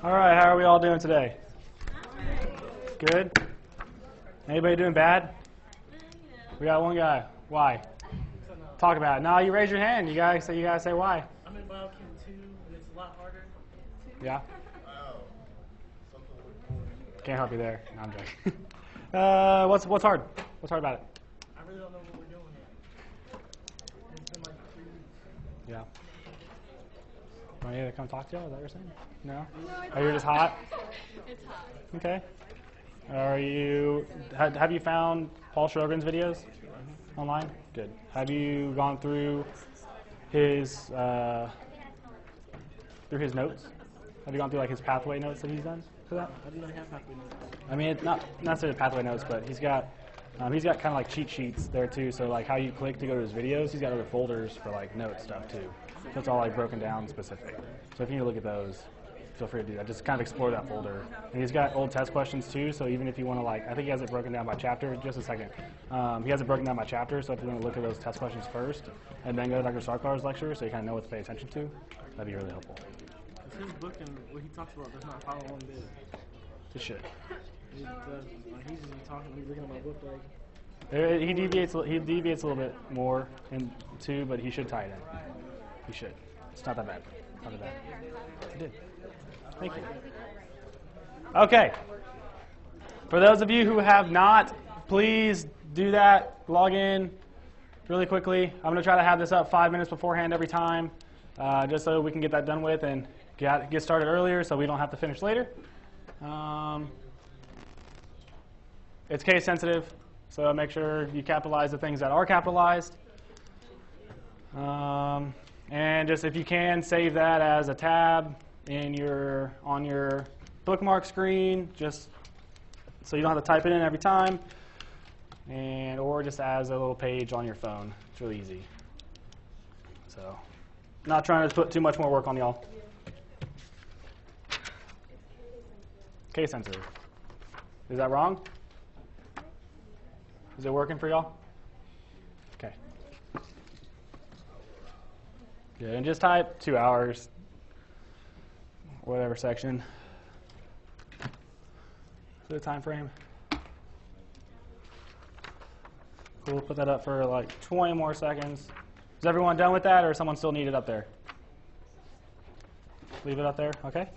All right, how are we all doing today? Good? Anybody doing bad? We got one guy. Why? Talk about it. No, you raise your hand. You gotta say why. I'm in Biochem 2, and it's a lot harder. Yeah? Can't help you there. No, I'm joking. What's hard? What's hard about it? I really don't know what we're doing yet. It's been like 3 weeks. Yeah. Want you to come talk to you? Is that what you're saying? No? Oh, you're just hot? It's hot. Okay. Have you found Paul Sjogren's videos online? Good. Have you gone through his notes? Have you gone through like his pathway notes that he's done for that? I didn't have pathway notes. I mean, not necessarily pathway notes, but he's got kind of like cheat sheets there too. So like how you click to go to his videos, he's got other folders for like note stuff too. So it's all like broken down specific. So if you need to look at those, feel free to do that. Just kind of explore that folder. And he's got old test questions too. So even if you want to I think he has it broken down by chapter. Just a second. He has it broken down by chapter. So if you want to look at those test questions first, and then go to Dr. Sarkar's lecture, so you kind of know what to pay attention to, that'd be really helpful. It's his book, and what he talks about does not follow one bit. Just should. He does. He's just talking. He's looking at my book like. He deviates a little bit more too, but he should tie it in. He should. It's not that bad. Not that bad. He did. Thank you. Okay. For those of you who have not, please do that. Log in really quickly. I'm going to try to have this up 5 minutes beforehand every time, just so we can get that done with and get started earlier so we don't have to finish later. It's case sensitive, so make sure you capitalize the things that are capitalized. And just if you can, save that as a tab on your bookmark screen, just so you don't have to type it in every time, or just as a little page on your phone. It's really easy. So, not trying to put too much more work on y'all. Case sensitive. Is that wrong? Is it working for y'all? Okay. Good, and just type 2 hours, whatever section. The time frame. We'll put that up for like 20 more seconds. Is everyone done with that, or does someone still need it up there? Leave it up there, okay?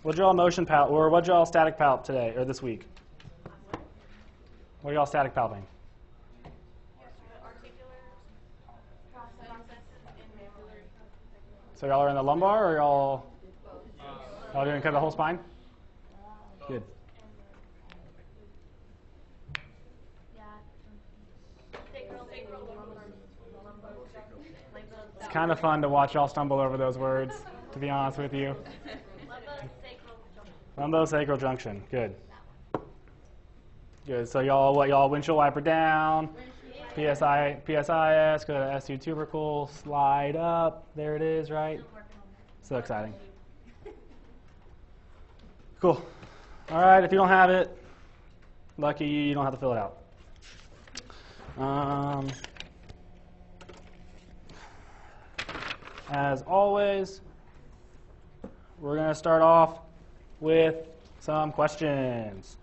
What'd y'all motion palp, or what'd y'all static palp today, or this week? What are y'all static palping? So y'all are in the lumbar, or y'all doing kind of the whole spine? Good. It's kind of fun to watch y'all stumble over those words, to be honest with you. Lumbosacral junction. Good. Good. So y'all windshield wiper down, PSIS, go to S2 tubercle, slide up. There it is, right? So exciting. Cool. All right, if you don't have it, lucky you don't have to fill it out. As always, we're going to start off with some questions,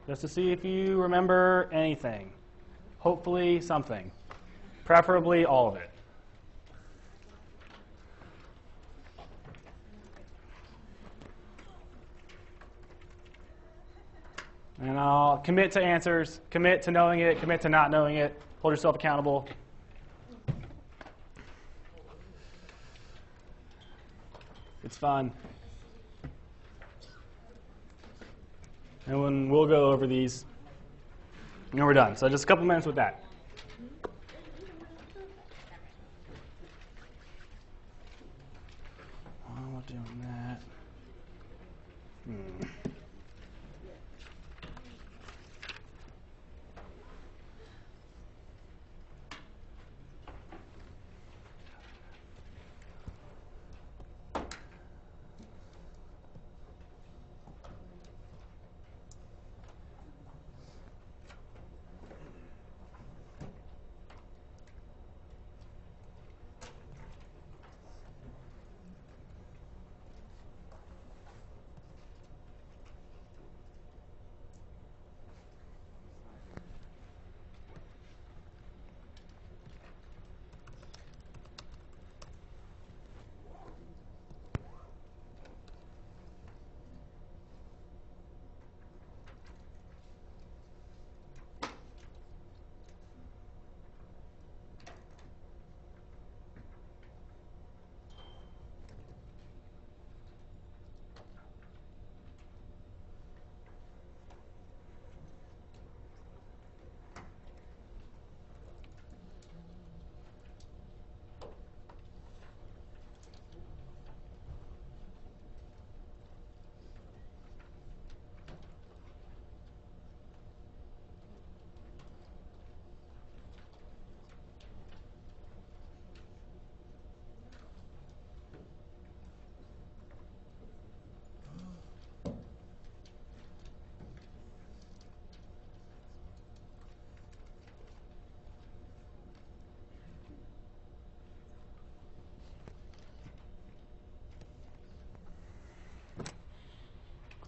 just to see if you remember anything. Hopefully something, preferably all of it. And I'll commit to answers, commit to knowing it, commit to not knowing it. Hold yourself accountable. It's fun. And when we'll go over these, and we're done. So just a couple minutes with that. While we're doing that.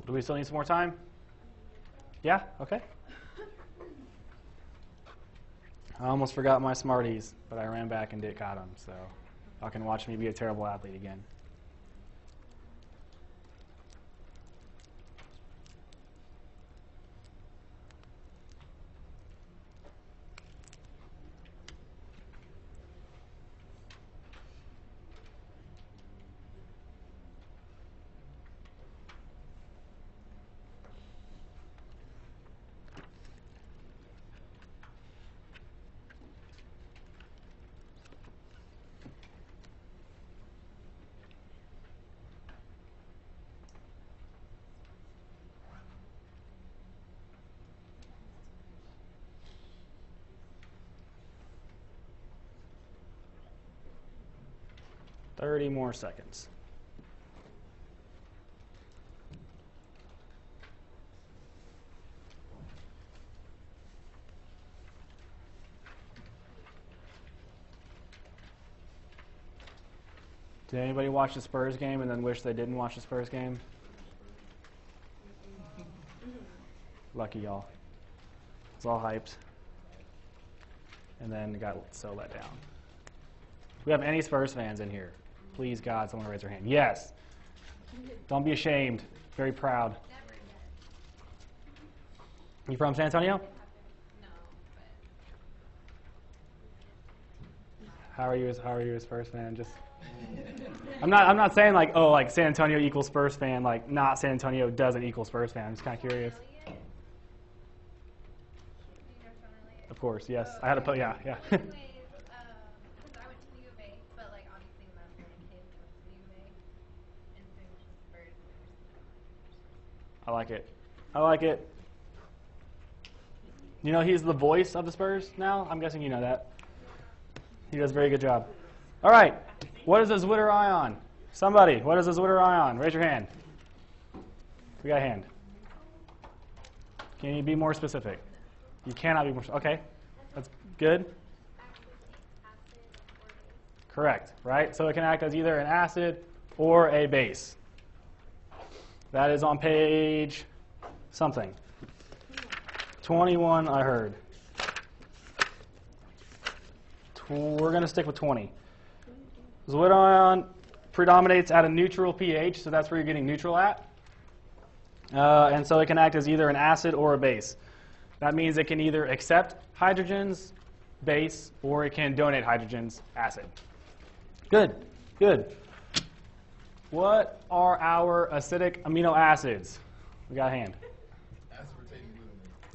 Do we still need some more time? Yeah? Okay. I almost forgot my Smarties, but I ran back and caught them, so y'all can watch me be a terrible athlete again. Thirty more seconds. Did anybody watch the Spurs game and then wish they didn't watch the Spurs game? Lucky y'all. It was all hyped. And then got so let down. Do we have any Spurs fans in here? Please, God, someone raise their hand. Yes. Don't be ashamed. Very proud. You from San Antonio? No, but How are you as Spurs fan? Just I'm not saying like, oh, like San Antonio equals Spurs fan, like not San Antonio doesn't equal Spurs fan. I'm just kind of curious. Elliot? You know Sean Elliott? Of course, yes. I had to put, yeah. Anyways, because I went to U of A, but like obviously my family kids went to U of A, and so it was just Spurs. I like it. I like it. You know he's the voice of the Spurs now? I'm guessing you know that. He does a very good job. All right. What is a Zwitter ion? Somebody, what is a Zwitter ion? Raise your hand. We got a hand. Can you be more specific? You cannot be more specific. Okay. That's good. Correct, right? So it can act as either an acid or a base. That is on page something. 21, I heard. We're going to stick with 20. Zwitter ion predominates at a neutral pH, so that's where you're getting neutral at. And so it can act as either an acid or a base. That means it can either accept hydrogens, base, or it can donate hydrogens, acid. Good, good. What are our acidic amino acids? We got a hand.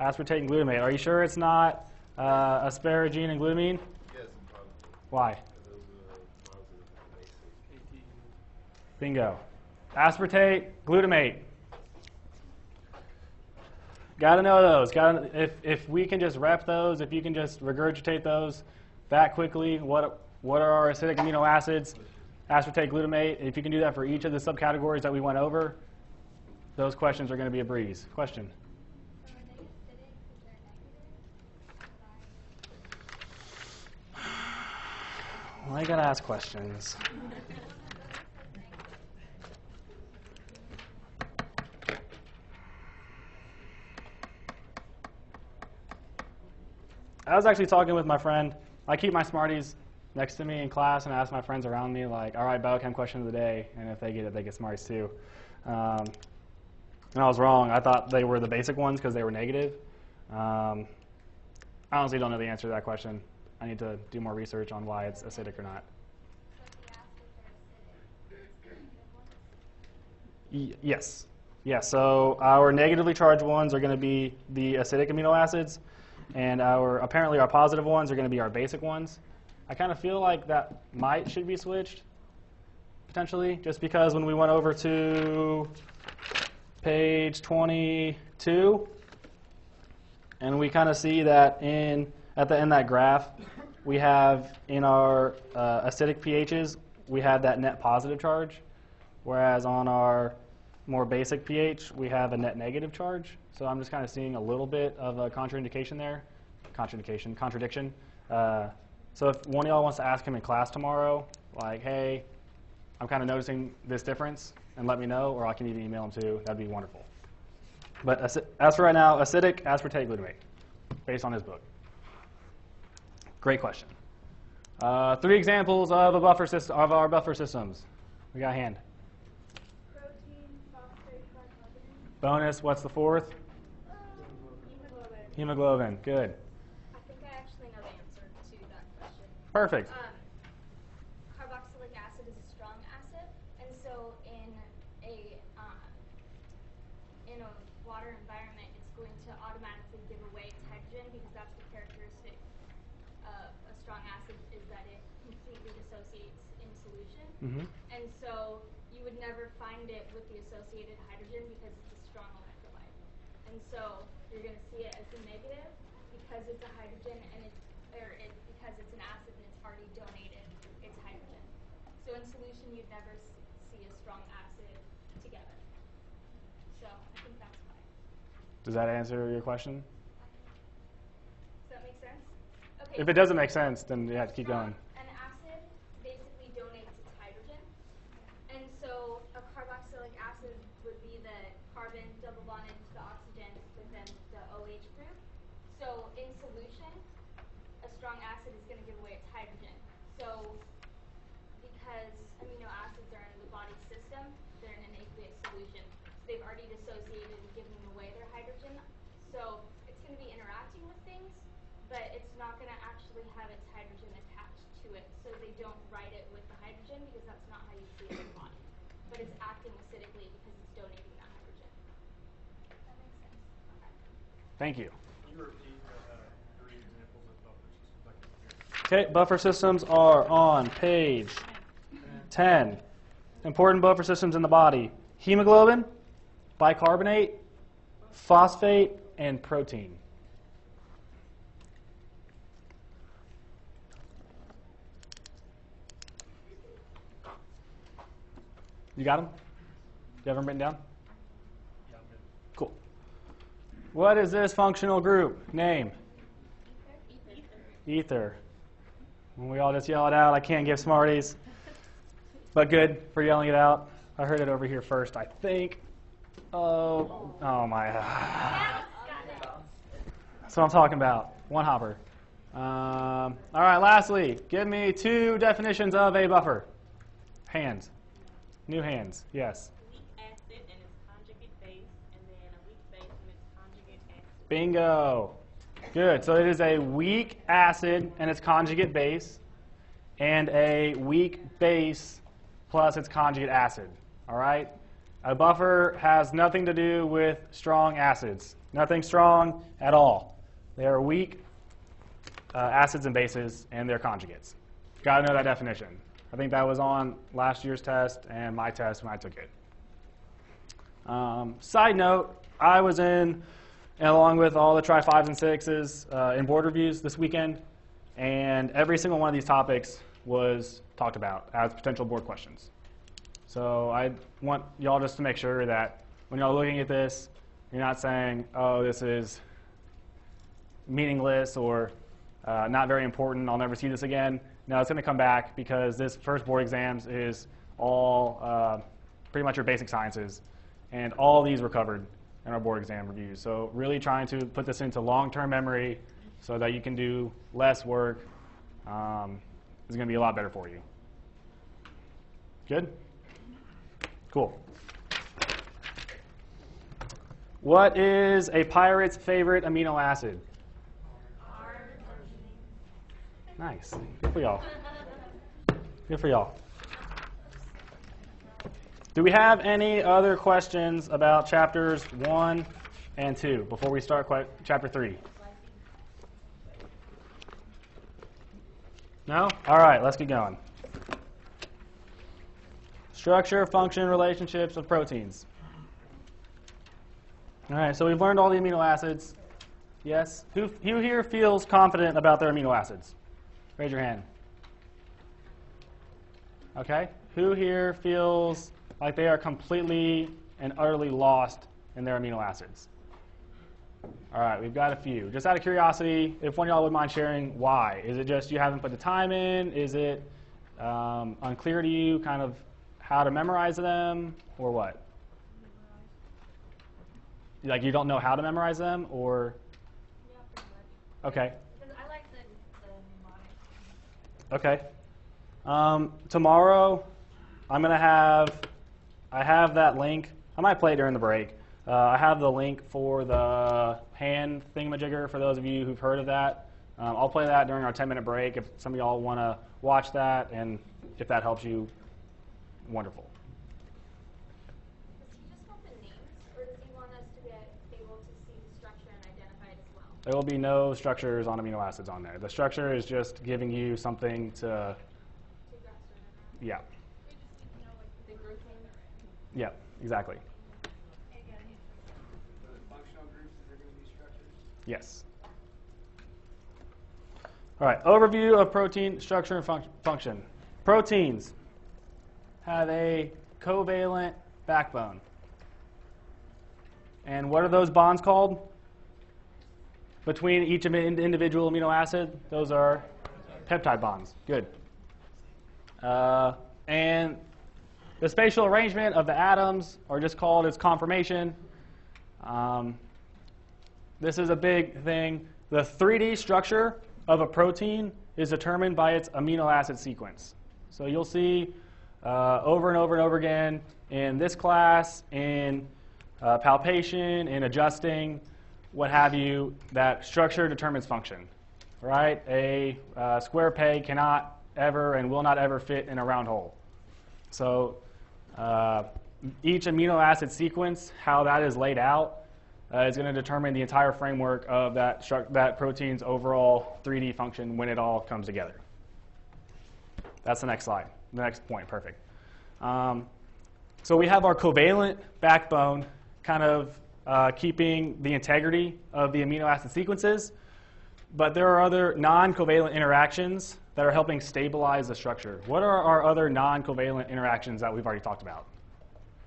Aspartate and glutamate. Are you sure it's not asparagine and glutamine? Yes, Why? Bingo. Aspartate, glutamate. Got to know those. If we can just rep those, if you can just regurgitate those that quickly, what are our acidic amino acids? Aspartate, glutamate. If you can do that for each of the subcategories that we went over, those questions are going to be a breeze. Question? So are they acidic? Is there negative? Well, I got to ask questions. I was actually talking with my friend. I keep my Smarties next to me in class, and I ask my friends around me, like, all right, biochem question of the day, and if they get it, they get Smarties too. And I was wrong. I thought they were the basic ones because they were negative. I honestly don't know the answer to that question. I need to do more research on why it's acidic or not. Yes. Yeah, so our negatively charged ones are going to be the acidic amino acids, and apparently our positive ones are going to be our basic ones. I kind of feel like that should be switched, potentially, just because when we went over to page 22, and we kind of see that in that graph, we have in our acidic pHs, we have that net positive charge, whereas on our more basic pH, we have a net negative charge. So I'm just kind of seeing a little bit of a contradiction there. Contradiction. So if one of y'all wants to ask him in class tomorrow, like, hey, I'm kind of noticing this difference, and let me know, or I can even email him too. That'd be wonderful. But as for right now, acidic aspartate glutamate, based on his book. Great question. 3 examples of a buffer system of our buffer systems. We got a hand. Protein, phosphate, bicarbonate. Bonus. What's the 4th? Hemoglobin. Hemoglobin. Good. I think I actually know the answer to that question. Perfect. Carboxylic acid is a strong acid, and so in a water environment, it's going to automatically give away its hydrogen because that's the characteristic of a strong acid is that it completely dissociates in solution. Mm-hmm. And so you would never find it with the associated hydrogen because it's a strong electrolyte. And so you're going to see it as a negative because it's a hydrogen and because it's an acid and it's already donated its hydrogen. So in solution, you'd never see a strong acid together. So I think that's why. Does that answer your question? Does that make sense? Okay. If it doesn't make sense, then you have to keep going. An acid basically donates its hydrogen. And so a carboxylic acid would be the carbon double bonded to the oxygen within the OH group. So in solution, a strong acid is going to give away its hydrogen. So because amino acids are in the body system, they're in an aqueous solution. So they've already dissociated and given away their hydrogen. So it's going to be interacting with things, but it's not going to actually have its hydrogen attached to it. So they don't write it with the hydrogen because that's not how you see it in the body. But it's acting acidically because it's donating that hydrogen. Does that make sense? Okay. Thank you. Can you repeat the 3 examples of buffer systems I can hear? Okay, buffer systems are on page 10. Important buffer systems in the body: hemoglobin, bicarbonate, phosphate, and protein. You got them? You have them written down? Yeah, I'm good. Cool. What is this functional group? Name? Ether. When we all just yell it out, I can't give Smarties. But good for yelling it out. I heard it over here first, I think. Oh my. That's what I'm talking about. One hopper. All right, lastly, give me 2 definitions of a buffer. Hands. New hands. Yes. Weak acid and its conjugate base, and then a weak base and its conjugate acid. Bingo. Good. So it is a weak acid and its conjugate base, and a weak base plus its conjugate acid. All right? A buffer has nothing to do with strong acids. Nothing strong at all. They are weak acids and bases and their conjugates. Got to know that definition. I think that was on last year's test and my test when I took it. Side note, I was in, along with all the Try 5s and 6s, in board reviews this weekend, and every single one of these topics was talked about as potential board questions. So I want y'all just to make sure that when y'all looking at this, you're not saying, oh, this is meaningless or not very important, I'll never see this again. No, it's going to come back because this first board exams is all pretty much your basic sciences, and all these were covered in our board exam reviews. So really trying to put this into long-term memory so that you can do less work is going to be a lot better for you. Good? Cool. What is a pirate's favorite amino acid? Nice. Good for y'all. Good for y'all. Do we have any other questions about chapters 1 and 2 before we start chapter 3? No? All right, let's get going. Structure, function, relationships of proteins. All right, so we've learned all the amino acids. Yes? Who here feels confident about their amino acids? Raise your hand. Okay. Who here feels like they are completely and utterly lost in their amino acids? All right, we've got a few. Just out of curiosity, if one of y'all would mind sharing why. Is it just you haven't put the time in? Is it unclear to you kind of how to memorize them or what? like you don't know how to memorize them, or Yeah, pretty much. okay, Because I like the mnemonics. okay. Tomorrow, I'm gonna I have that link. I might play it during the break. I have the link for the hand thingamajigger for those of you who've heard of that. I'll play that during our 10-minute break if some of y'all want to watch that, and if that helps you, wonderful. Does he just want the names, or does he want us to be able to see the structure and identify it as well? There will be no structures on amino acids on there. The structure is just giving you something to, To grasp or yeah, We just need to know like The group name. yeah, exactly. For the functional groups, is there going to be structures? Yes. All right, overview of protein structure and function. Proteins have a covalent backbone. And what are those bonds called? Between each individual amino acid, those are peptide bonds. Good. And the spatial arrangement of the atoms are just called its conformation. This is a big thing. The 3D structure of a protein is determined by its amino acid sequence. So you'll see over and over and over again in this class, in palpation, in adjusting, what have you, that structure determines function, right? A square peg cannot ever and will not ever fit in a round hole. So each amino acid sequence, how that is laid out, is going to determine the entire framework of that protein's overall 3D function when it all comes together. That's the next slide, the next point, perfect. So we have our covalent backbone kind of keeping the integrity of the amino acid sequences, but there are other non-covalent interactions that are helping stabilize the structure. What are our other non-covalent interactions that we've already talked about?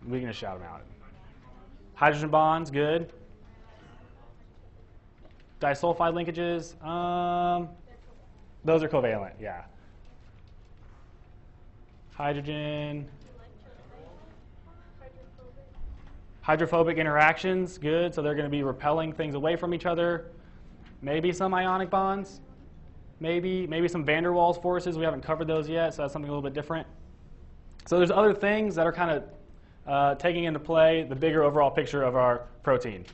We can just shout them out. Hydrogen bonds, good. Disulfide linkages, those are covalent, yeah. Hydrogen. Hydrophobic interactions, good. So they're going to be repelling things away from each other. Maybe some ionic bonds. Maybe some van der Waals forces. We haven't covered those yet, so that's something a little bit different. So there's other things that are kind of taking into play the bigger overall picture of our protein.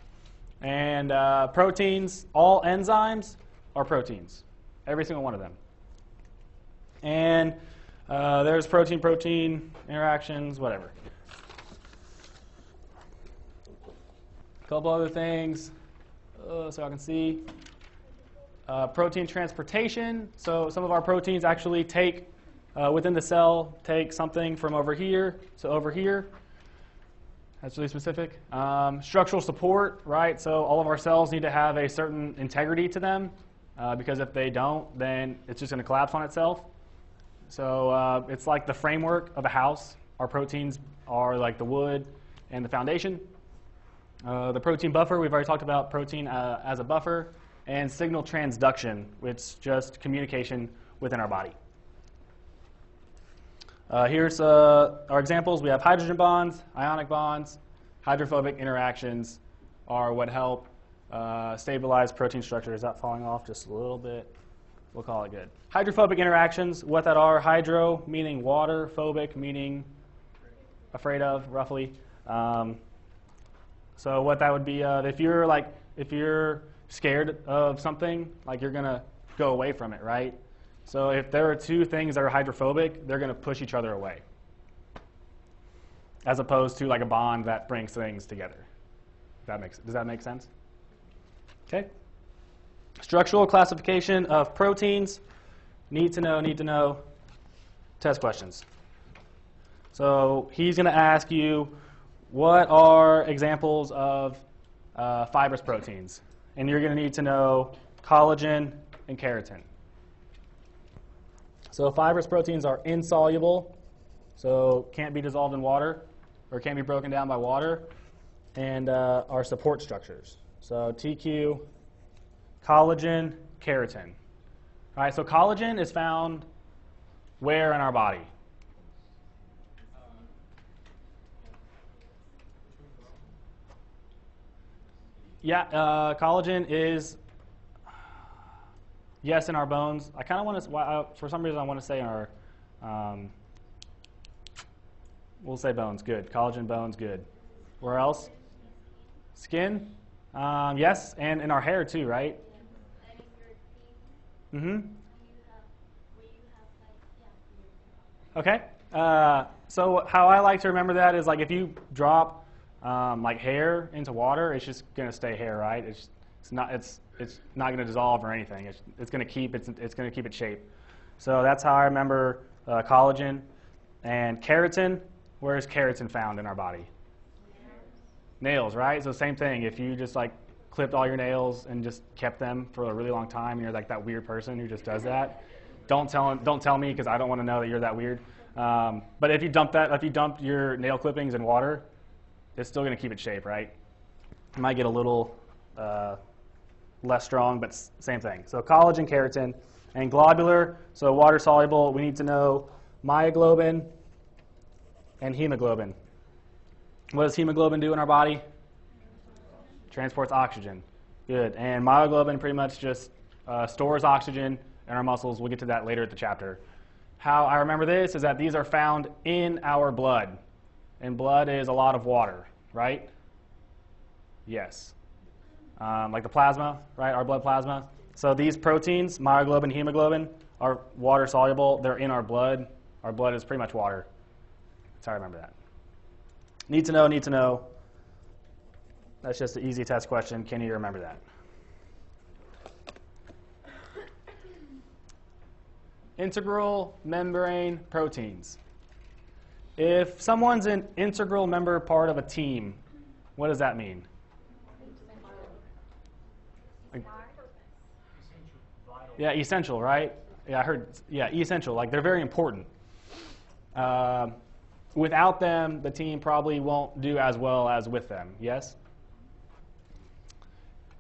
And proteins, all enzymes are proteins, every single one of them. And there's protein-protein interactions, whatever. A couple other things, so I can see. Protein transportation. So some of our proteins actually take, within the cell, take something from over here to over here. That's really specific. Structural support, right? So all of our cells need to have a certain integrity to them, because if they don't, then it's just going to collapse on itself. So it's like the framework of a house. Our proteins are like the wood and the foundation. The protein buffer, we've already talked about protein as a buffer. And signal transduction, which is just communication within our body. Here's our examples. We have hydrogen bonds, ionic bonds. Hydrophobic interactions are what help stabilize protein structure. Is that falling off just a little bit? We'll call it good. Hydrophobic interactions, what that are, hydro meaning water, phobic meaning afraid of, roughly. So what that would be, if you're scared of something, like you're going to go away from it, right? So if there are two things that are hydrophobic, they're going to push each other away, as opposed to like a bond that brings things together. Does that make sense? Okay. Structural classification of proteins. Need to know. Test questions. So he's going to ask you, what are examples of fibrous proteins? And you're going to need to know collagen and keratin. So fibrous proteins are insoluble, so can't be dissolved in water or can't be broken down by water, and are support structures. So TQ, collagen, keratin. All right, so collagen is found where in our body? Yeah, collagen is, yes, in our bones. I kind of want to, for some reason I want to say in our, we'll say bones, good. Collagen, bones, good. Where else? Skin, yes, and in our hair too, right? Mm-hmm. Okay. So how I like to remember that is like if you drop like hair into water, it's just gonna stay hair, right? It's not gonna dissolve or anything. It's gonna keep its shape. So that's how I remember collagen and keratin. Where is keratin found in our body? Nails, right? So same thing. If you just like clipped all your nails and just kept them for a really long time, and you're like that weird person who just does that, don't tell me because I don't want to know that you're that weird. But if you dump your nail clippings in water, it's still going to keep its shape, right? It might get a little less strong, but same thing. So collagen, keratin, and globular. So water soluble. We need to know myoglobin and hemoglobin. What does hemoglobin do in our body? Transports oxygen. Good. And myoglobin pretty much just stores oxygen in our muscles. We'll get to that later at the chapter. How I remember this is that these are found in our blood. And blood is a lot of water, right? Yes. Like the plasma, right? Our blood plasma. So these proteins, myoglobin, hemoglobin, are water soluble. They're in our blood. Our blood is pretty much water. That's how I remember that. Need to know. That's just an easy test question. Can you remember that? Integral membrane proteins. If someone's an integral member part of a team, what does that mean? Yeah, essential, right? Yeah, I heard, yeah, essential. Like they're very important. Without them, the team probably won't do as well as with them, yes?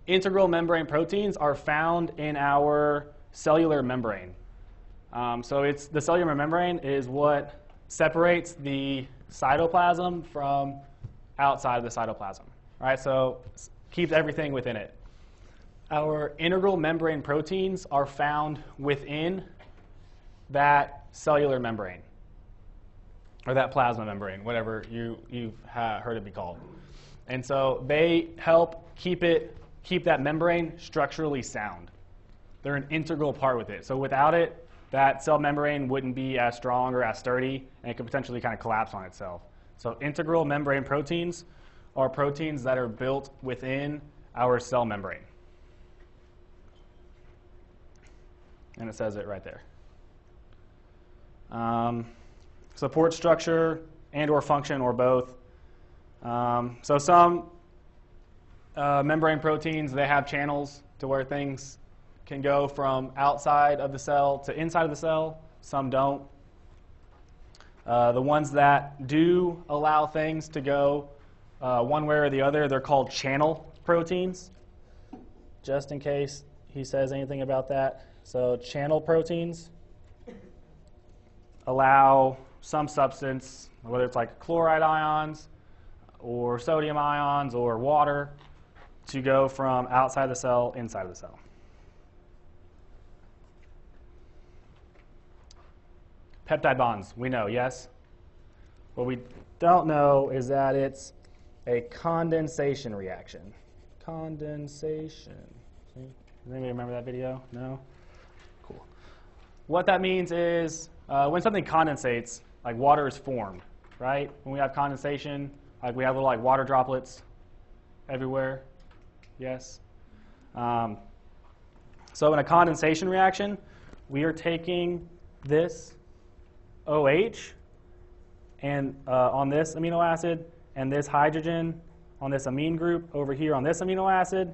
Integral membrane proteins are found in our cellular membrane. So it's the cellular membrane is what separates the cytoplasm from outside of the cytoplasm, right? So keeps everything within it. Our integral membrane proteins are found within that cellular membrane, or that plasma membrane, whatever you've heard it be called. And so they help keep that membrane structurally sound. They're an integral part with it. So without it, that cell membrane wouldn't be as strong or as sturdy, and it could potentially kind of collapse on itself. So integral membrane proteins are proteins that are built within our cell membrane. And it says it right there. Support structure and or function or both. So some membrane proteins, they have channels to where things can go from outside of the cell to inside of the cell. Some don't. The ones that do allow things to go one way or the other, they're called channel proteins, just in case he says anything about that. So channel proteins allow some substance, whether it's like chloride ions or sodium ions or water, to go from outside the cell inside of the cell. Peptide bonds, we know, yes? What we don't know is that it's a condensation reaction. Condensation. See? Does anybody remember that video? No? Cool. What that means is when something condensates, like water is formed, right? When we have condensation, like we have little like water droplets everywhere. Yes? So in a condensation reaction, we are taking this OH and on this amino acid and this hydrogen on this amine group over here on this amino acid,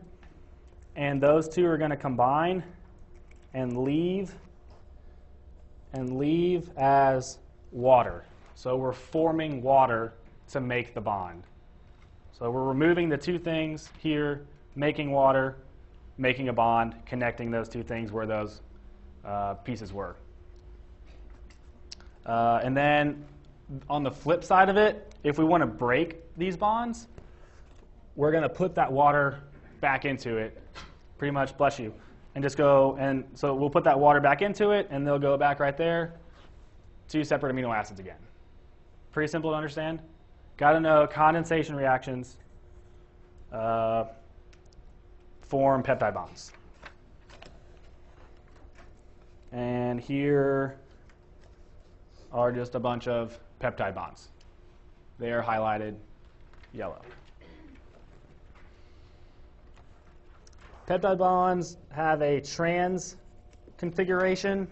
and those two are going to combine and leave as water. So we're forming water to make the bond. So we're removing the two things here, making water, making a bond, connecting those two things where those pieces were. And then on the flip side of it, if we want to break these bonds, we're going to put that water back into it, pretty much, bless you, and just go, and so we'll put that water back into it, and they'll go back right there, 2 separate amino acids again. Pretty simple to understand. Got to know condensation reactions form peptide bonds. And here are just a bunch of peptide bonds. They are highlighted yellow. Peptide bonds have a trans configuration.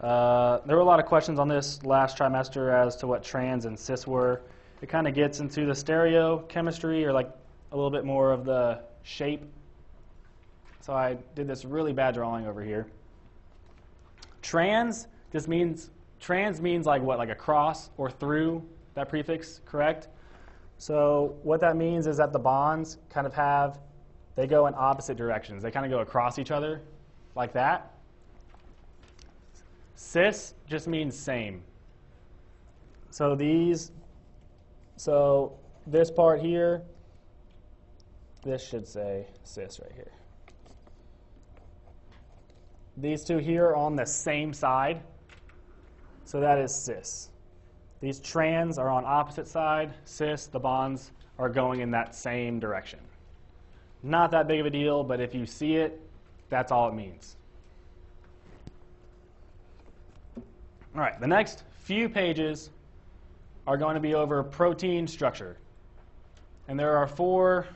There were a lot of questions on this last trimester as to what trans and cis were. It kind of gets into the stereochemistry, or like a little bit more of the shape. So I did this really bad drawing over here. Trans means like what, like across or through, that prefix, correct? So what that means is that the bonds kind of they go in opposite directions. They kind of go across each other like that. Cis just means same. So this part here, this should say cis right here. These two here are on the same side, so that is cis. These trans are on opposite side. Cis, the bonds are going in that same direction. Not that big of a deal, but if you see it, that's all it means. All right, the next few pages are going to be over protein structure. And there are 4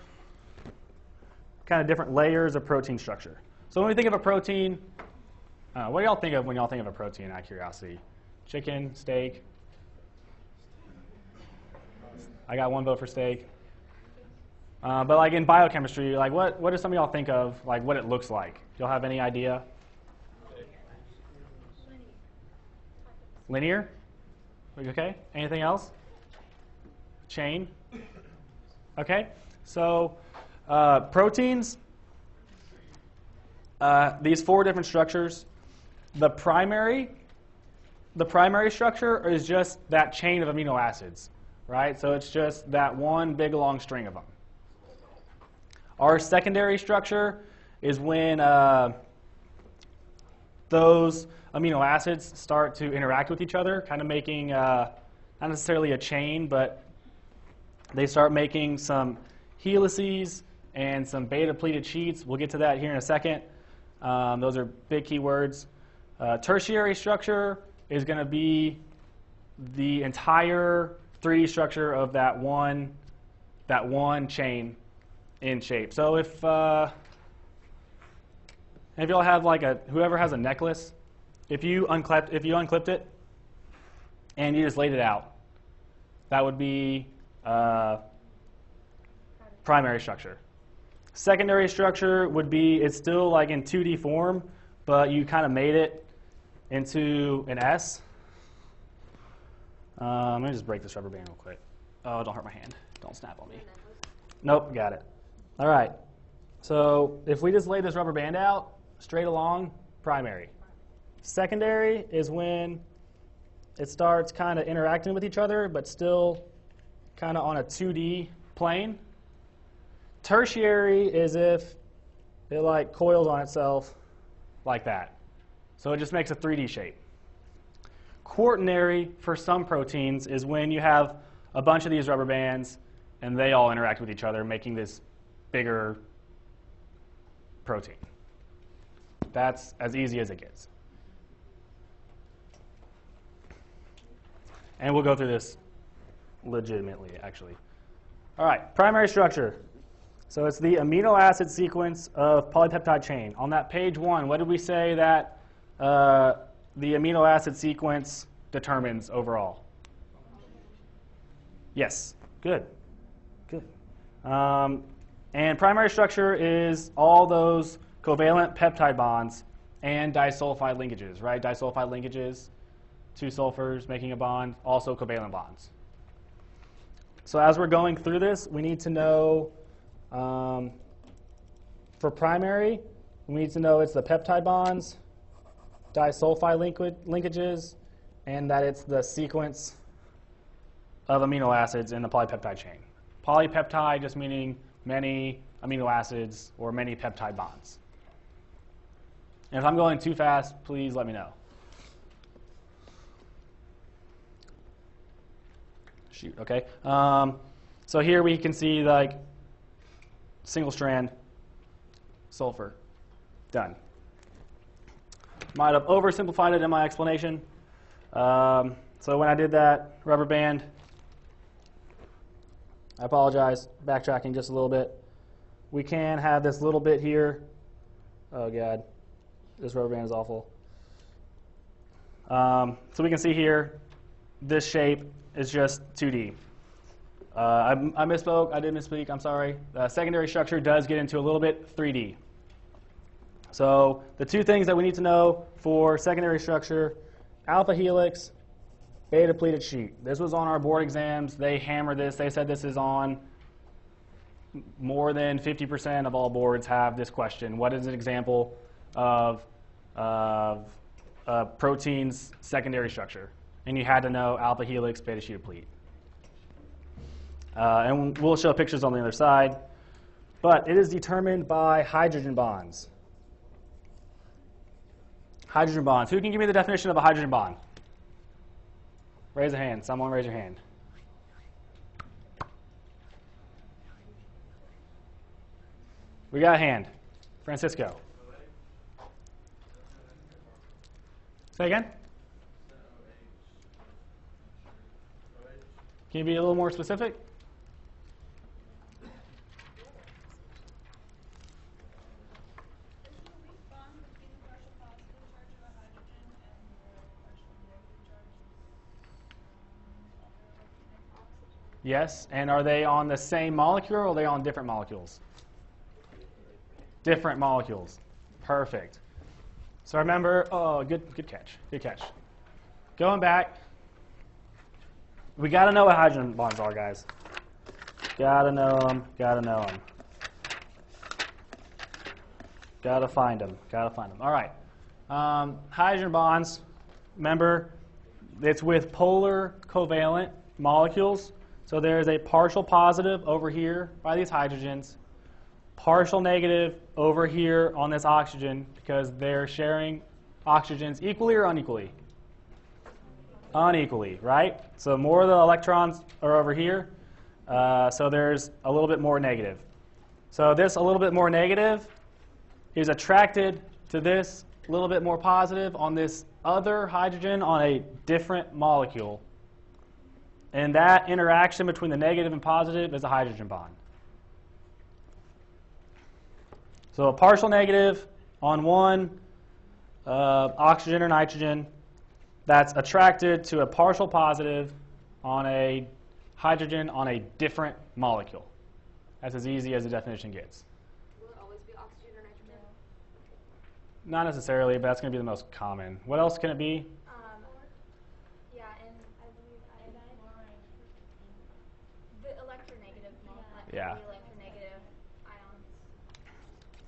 kind of different layers of protein structure. So when we think of a protein, what do y'all think of when y'all think of a protein, out of curiosity? Chicken, steak? I got 1 vote for steak. But like in biochemistry, like what do some of y'all think of, like what it looks like? Do y'all have any idea? Linear? Okay. Anything else? Chain? Okay. So proteins, these 4 different structures. The primary structure is just that chain of amino acids, right? So it's just that one big long string of them. Our secondary structure is when those amino acids start to interact with each other, kind of making not necessarily a chain, but they start making some helices and some beta-pleated sheets. We'll get to that here in a second. Those are big keywords. Tertiary structure is going to be the entire 3D structure of that one chain in shape. So if y'all have like whoever has a necklace, if you unclipped it and you just laid it out, that would be primary structure. Secondary structure would be, it's still like in 2D form, but you kind of made it into an S. Let me just break this rubber band real quick. Oh, don't hurt my hand. Don't snap on me. Nope, got it. All right. So if we just lay this rubber band out straight along, primary. Secondary is when it starts kind of interacting with each other, but still kind of on a 2D plane. Tertiary is if it like coils on itself like that. So it just makes a 3D shape. Quaternary for some proteins is when you have a bunch of these rubber bands and they all interact with each other, making this bigger protein. That's as easy as it gets. And we'll go through this legitimately, actually. All right, primary structure. So it's the amino acid sequence of polypeptide chain. On that page 1, what did we say that the amino acid sequence determines overall? Yes, good, good. And primary structure is all those covalent peptide bonds and disulfide linkages, right? Disulfide linkages, 2 sulfurs making a bond, also covalent bonds. So as we're going through this, we need to know, for primary, we need to know it's the peptide bonds, disulfide linkages, and that it's the sequence of amino acids in the polypeptide chain. Polypeptide just meaning many amino acids or many peptide bonds. And if I'm going too fast, please let me know. Shoot, okay. So here we can see like single strand sulfur. Done. Might have oversimplified it in my explanation. So when I did that rubber band, I apologize, backtracking just a little bit. We can have this little bit here. Oh God, this rubber band is awful. So we can see here, this shape is just 2D. I misspoke, I did misspeak, I'm sorry. The secondary structure does get into a little bit 3D. So the two things that we need to know for secondary structure, alpha helix, beta pleated sheet. This was on our board exams. They hammered this. They said this is on more than 50% of all boards have this question. What is an example of protein's secondary structure? And you had to know alpha helix, beta sheet pleat. And we'll show pictures on the other side. But it is determined by hydrogen bonds. Hydrogen bonds. Who can give me the definition of a hydrogen bond? Raise a hand. Someone raise your hand. We got a hand. Francisco. Say again? Can you be a little more specific? Yes, and are they on the same molecule or are they on different molecules? Different molecules. Perfect. So remember, oh, good catch, good catch. Going back, we got to know what hydrogen bonds are, guys. Got to know them, got to know them. Got to find them, got to find them. All right. Hydrogen bonds, remember, it's with polar covalent molecules. So there's a partial positive over here by these hydrogens, partial negative over here on this oxygen because they're sharing oxygens equally or unequally? Unequally, right? So more of the electrons are over here, so there's a little bit more negative. So this a little bit more negative is attracted to this little bit more positive on this other hydrogen on a different molecule. And that interaction between the negative and positive is a hydrogen bond. So a partial negative on one oxygen or nitrogen that's attracted to a partial positive on a hydrogen on a different molecule. That's as easy as the definition gets. Will it always be oxygen or nitrogen? Not necessarily, but that's going to be the most common. What else can it be? Yeah, and I believe iodine. The electronegative molecule. Yeah. The electronegative ions.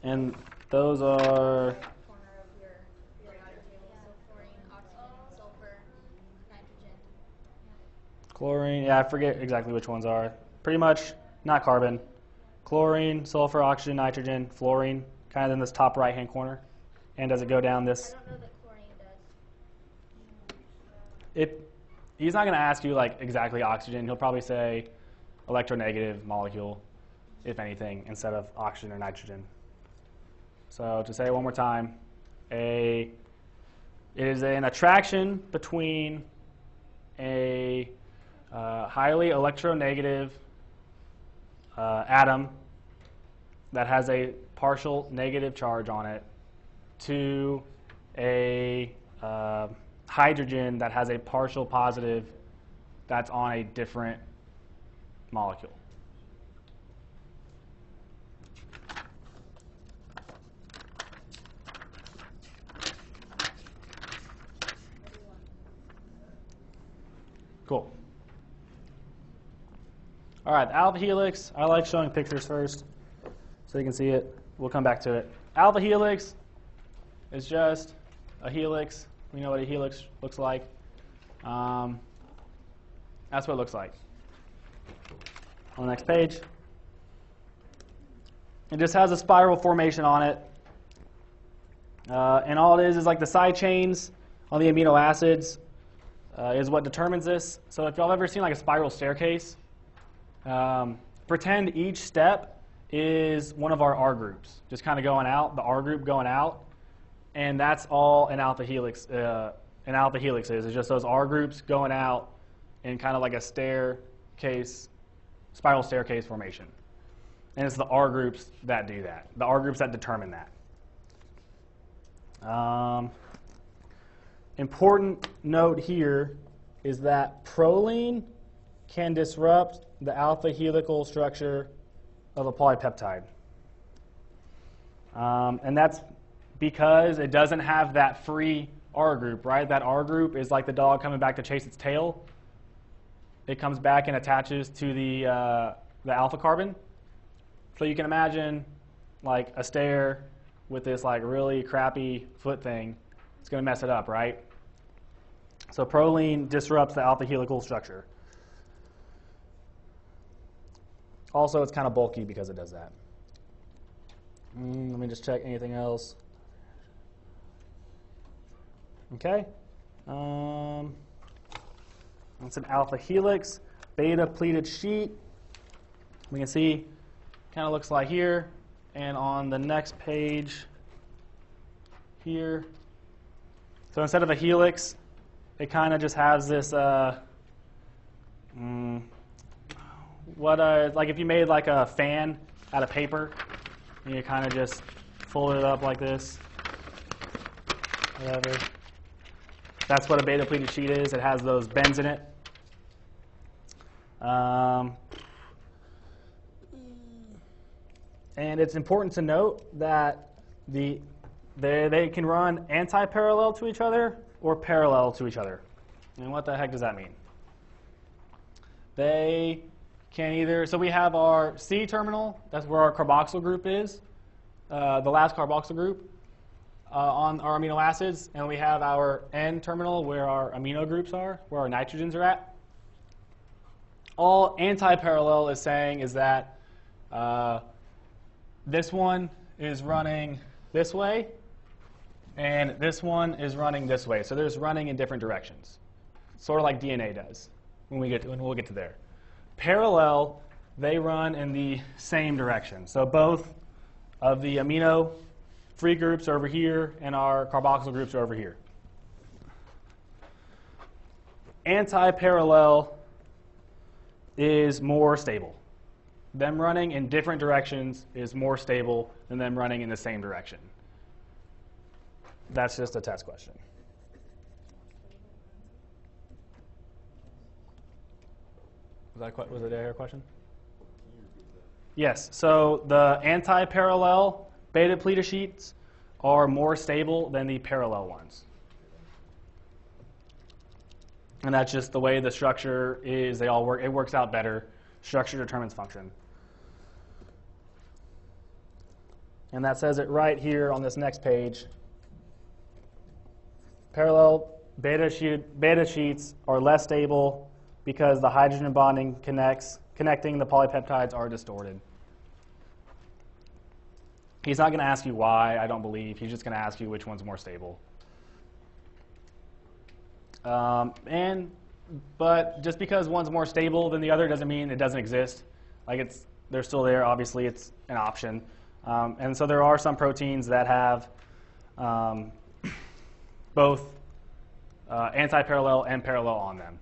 And those are, Corner of your periodic table. So chlorine, oxygen, sulfur, nitrogen. chlorine, yeah, I forget exactly which ones are. Pretty much not carbon. Chlorine, sulfur, oxygen, nitrogen, fluorine, kind of in this top right-hand corner. And does it go down this? I don't know that chlorine does. He's not going to ask you like exactly oxygen. He'll probably say electronegative molecule, if anything, instead of oxygen or nitrogen. So to say it one more time, it is an attraction between a highly electronegative atom that has a partial negative charge on it to a hydrogen that has a partial positive that's on a different molecule. Cool. All right, the alpha helix, I like showing pictures first so you can see it. We'll come back to it. Alpha helix is just a helix. We know what a helix looks like. That's what it looks like. On the next page. It just has a spiral formation on it. And all it is like the side chains on the amino acids is what determines this. So if y'all have ever seen like a spiral staircase, pretend each step is one of our R groups, just kind of going out, the R group going out, and that's all an alpha helix. An alpha helix is just those R groups going out in kind of like a staircase, spiral staircase formation. And it's the R groups that do that, the R groups that determine that. Important note here is that proline can disrupt the alpha helical structure of a polypeptide. And that's because it doesn't have that free R group, right? That R group is like the dog coming back to chase its tail. It comes back and attaches to the alpha carbon. So you can imagine like a stair with this like really crappy foot thing. It's going to mess it up, right? So proline disrupts the alpha helical structure. Also, it's kind of bulky because it does that. Let me just check anything else. Okay. It's an alpha helix, beta pleated sheet. We can see kind of looks like here. And on the next page here, so instead of a helix, it kind of just has this, like if you made like a fan out of paper, and you kind of just fold it up like this, whatever. That's what a beta pleated sheet is. It has those bends in it. And it's important to note that they can run anti-parallel to each other or parallel to each other. And what the heck does that mean? They can either, so we have our C terminal, that's where our carboxyl group is, the last carboxyl group on our amino acids, and we have our N terminal where our amino groups are, where our nitrogens are at. All anti-parallel is saying is that this one is running this way, and this one is running this way. So there's running in different directions, sort of like DNA does when we'll get to there. Parallel, they run in the same direction. So both of the amino free groups are over here, and our carboxyl groups are over here. Anti-parallel is more stable. Them running in different directions is more stable than them running in the same direction. That's just a test question. Was it a question? Yes. So the anti-parallel beta pleated sheets are more stable than the parallel ones. And that's just the way the structure is. They all work. It works out better. Structure determines function. And that says it right here on this next page. Parallel beta sheets are less stable because the hydrogen bonding connecting the polypeptides are distorted. He's not going to ask you why, I don't believe. He's just going to ask you which one's more stable. But just because one's more stable than the other doesn't mean it doesn't exist. Like they're still there. Obviously, it's an option. And so there are some proteins that have both anti-parallel and parallel on them.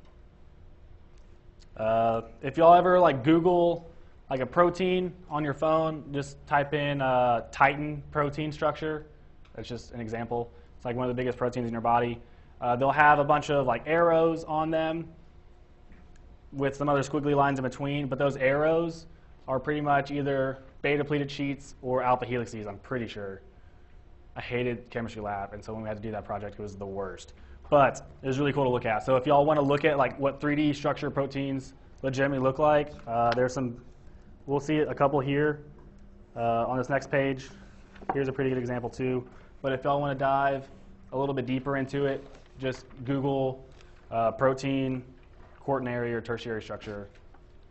If y'all ever like Google like a protein on your phone, just type in Titan protein structure. That's just an example. It's like one of the biggest proteins in your body. They'll have a bunch of like arrows on them with some other squiggly lines in between, but those arrows are pretty much either beta pleated sheets or alpha helices, I'm pretty sure. I hated chemistry lab, and so when we had to do that project, it was the worst. But it was really cool to look at. So if y'all want to look at like what 3D structure proteins legitimately look like, there's some, we'll see a couple here on this next page. Here's a pretty good example too. But if y'all want to dive a little bit deeper into it, just Google protein, quaternary or tertiary structure,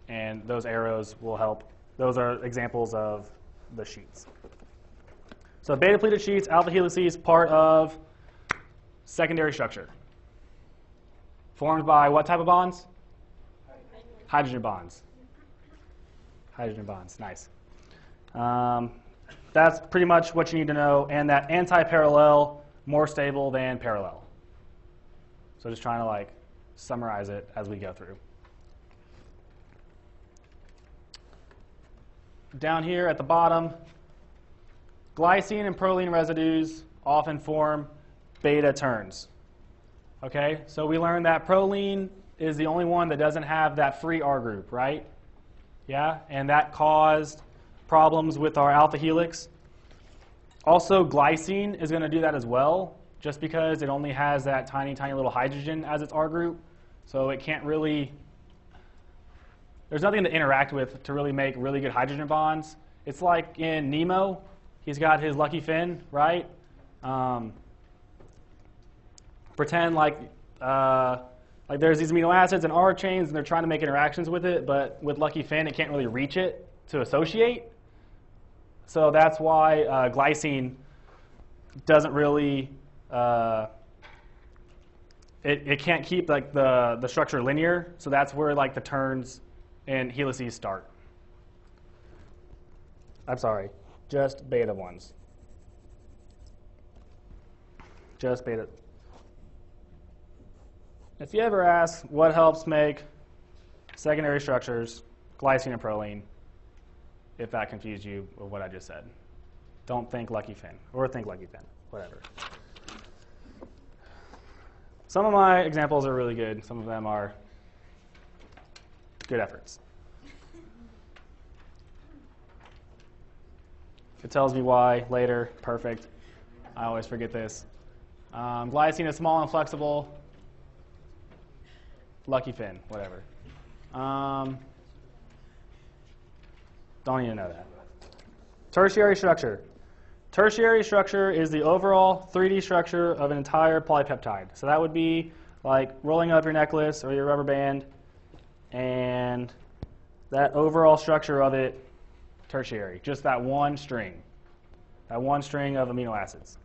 and those arrows will help. Those are examples of the sheets. So beta pleated sheets, alpha helices, part of secondary structure. Formed by what type of bonds? Hydrogen bonds. Hydrogen bonds, nice. That's pretty much what you need to know, and that anti-parallel, more stable than parallel. So just trying to like summarize it as we go through. Down here at the bottom, glycine and proline residues often form beta turns. Okay, so we learned that proline is the only one that doesn't have that free R group, right? Yeah, and that caused problems with our alpha helix. Also, glycine is going to do that as well, just because it only has that tiny, tiny little hydrogen as its R group. So it can't really, there's nothing to interact with to really make really good hydrogen bonds. It's like in Nemo, he's got his lucky fin, right? Pretend like there's these amino acids and R chains, and they're trying to make interactions with it, but with lucky fin, it can't really reach it to associate. So that's why glycine doesn't really, it can't keep like the structure linear. So that's where like the turns and helices start. I'm sorry, just beta ones. Just beta. If you ever ask what helps make secondary structures, glycine and proline, if that confused you with what I just said, don't think lucky fin, or think lucky fin, whatever. Some of my examples are really good. Some of them are good efforts. It tells me why later. Perfect. I always forget this. Glycine is small and flexible. Lucky fin, whatever. Don't even know that. Tertiary structure. Tertiary structure is the overall 3D structure of an entire polypeptide. So that would be like rolling up your necklace or your rubber band, and that overall structure of it, tertiary, just that one string of amino acids.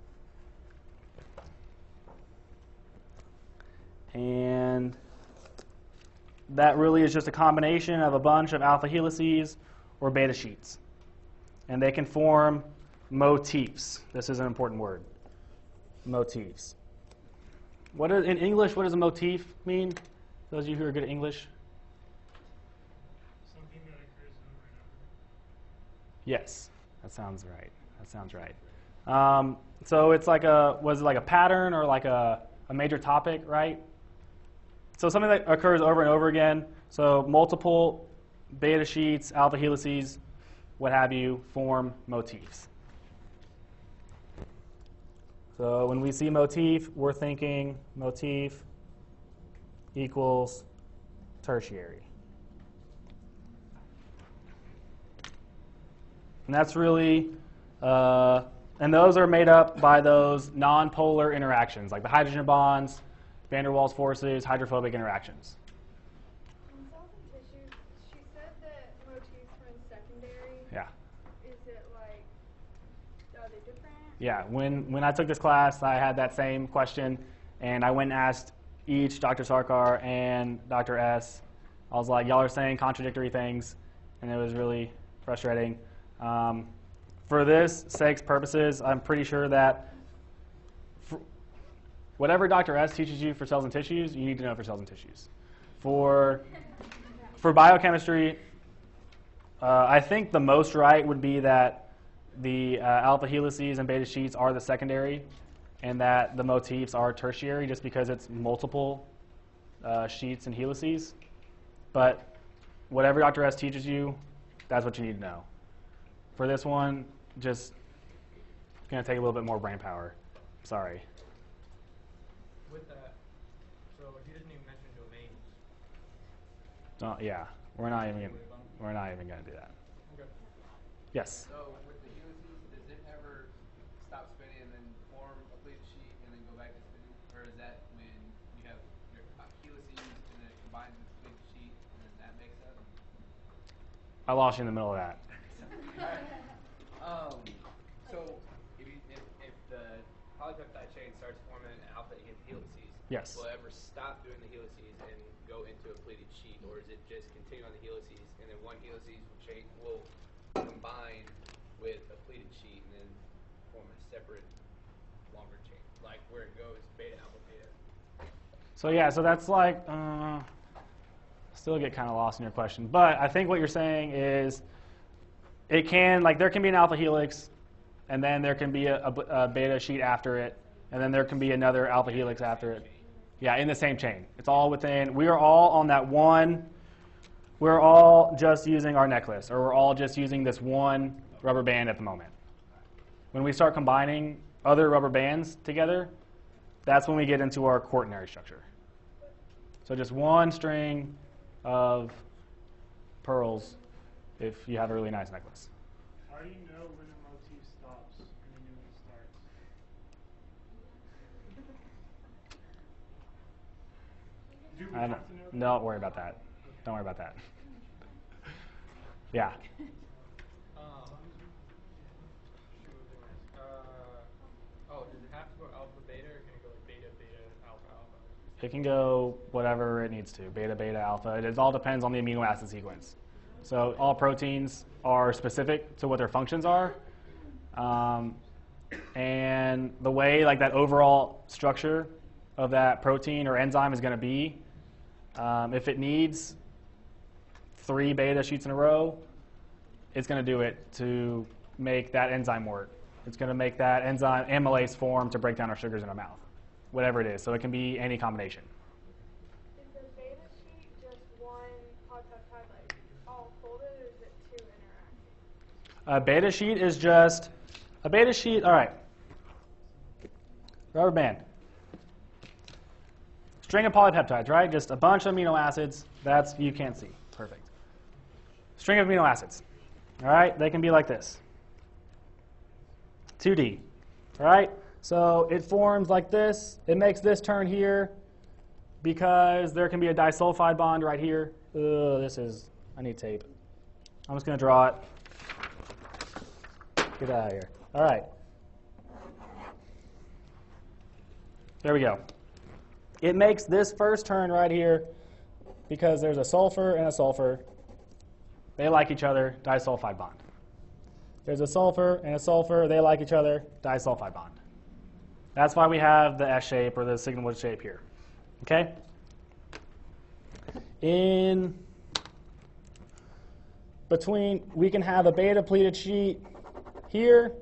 And that really is just a combination of a bunch of alpha helices or beta sheets. And they can form motifs. This is an important word. Motifs. In English, what does a motif mean? Those of you who are good at English? Something that occurs over and over. Yes, that sounds right. That sounds right. So it's like was it like a pattern or like a major topic, right? So something that occurs over and over again. So multiple beta sheets, alpha helices, what have you, form motifs. So when we see motif, we're thinking motif equals tertiary. And that's really, and those are made up by those nonpolar interactions, like the hydrogen bonds, van der Waals forces, hydrophobic interactions. In cells and tissues, she said that motifs were in secondary. Yeah. Is it like, are they different? Yeah, when I took this class, I had that same question, and I went and asked each Dr. Sarkar and Dr. S. I was like, y'all are saying contradictory things, and it was really frustrating. For this sake's purposes, I'm pretty sure that whatever Dr. S teaches you for cells and tissues, you need to know for cells and tissues. For biochemistry, I think the most right would be that the alpha helices and beta sheets are the secondary, and that the motifs are tertiary, just because it's multiple sheets and helices. But whatever Dr. S teaches you, that's what you need to know. For this one, just it's going to take a little bit more brain power. Sorry. With that, so he doesn't even mention domains. Yeah, we're not even going to do that. Okay. Yes. So with the helices, does it ever stop spinning and then form a pleated sheet and then go back to spinning? Or is that when you have your helices and then it combines with the pleated sheet and then that makes up? I lost you in the middle of that. helices, Yes. will it ever stop doing the helices and go into a pleated sheet, or is it just continue on the helices and then one helices will combine with a pleated sheet and then form a separate longer chain, like where it goes beta alpha beta? So yeah, so that's like, still get kind of lost in your question. But I think what you're saying is it can, like there can be an alpha helix, and then there can be a beta sheet after it, and then there can be another alpha helix after it. Yeah, in the same chain. It's all within, we are all on that one, we're all just using our necklace, or we're all just using this one rubber band at the moment. When we start combining other rubber bands together, that's when we get into our quaternary structure. So just one string of pearls if you have a really nice necklace. How do you know when a motif stops and a new one starts? Do we have to know that? Don't worry about that. Don't worry about that. Yeah. Shoot, oh, does it have to go alpha beta, or can it go like beta beta alpha alpha? It can go whatever it needs to, beta, beta, alpha. It all depends on the amino acid sequence. So all proteins are specific to what their functions are. And the way like that overall structure of that protein or enzyme is going to be, if it needs 3 beta sheets in a row, it's going to do it to make that enzyme work. It's going to make that enzyme amylase form to break down our sugars in our mouth, whatever it is. So it can be any combination. Is the beta sheet just one polypeptide like all folded, or is it 2 interacting? A beta sheet is just a beta sheet. All right. Rubber band. String of polypeptides, right? Just a bunch of amino acids. That's, you can't see. Perfect. String of amino acids. All right? They can be like this. 2D. All right? So it forms like this. It makes this turn here because there can be a disulfide bond right here. I need tape. I'm just going to draw it. Get out of here. All right. There we go. It makes this first turn right here because there's a sulfur and a sulfur. They like each other, disulfide bond. There's a sulfur and a sulfur. They like each other, disulfide bond. That's why we have the S shape or the signal wood shape here. Okay? In between, we can have a beta pleated sheet here.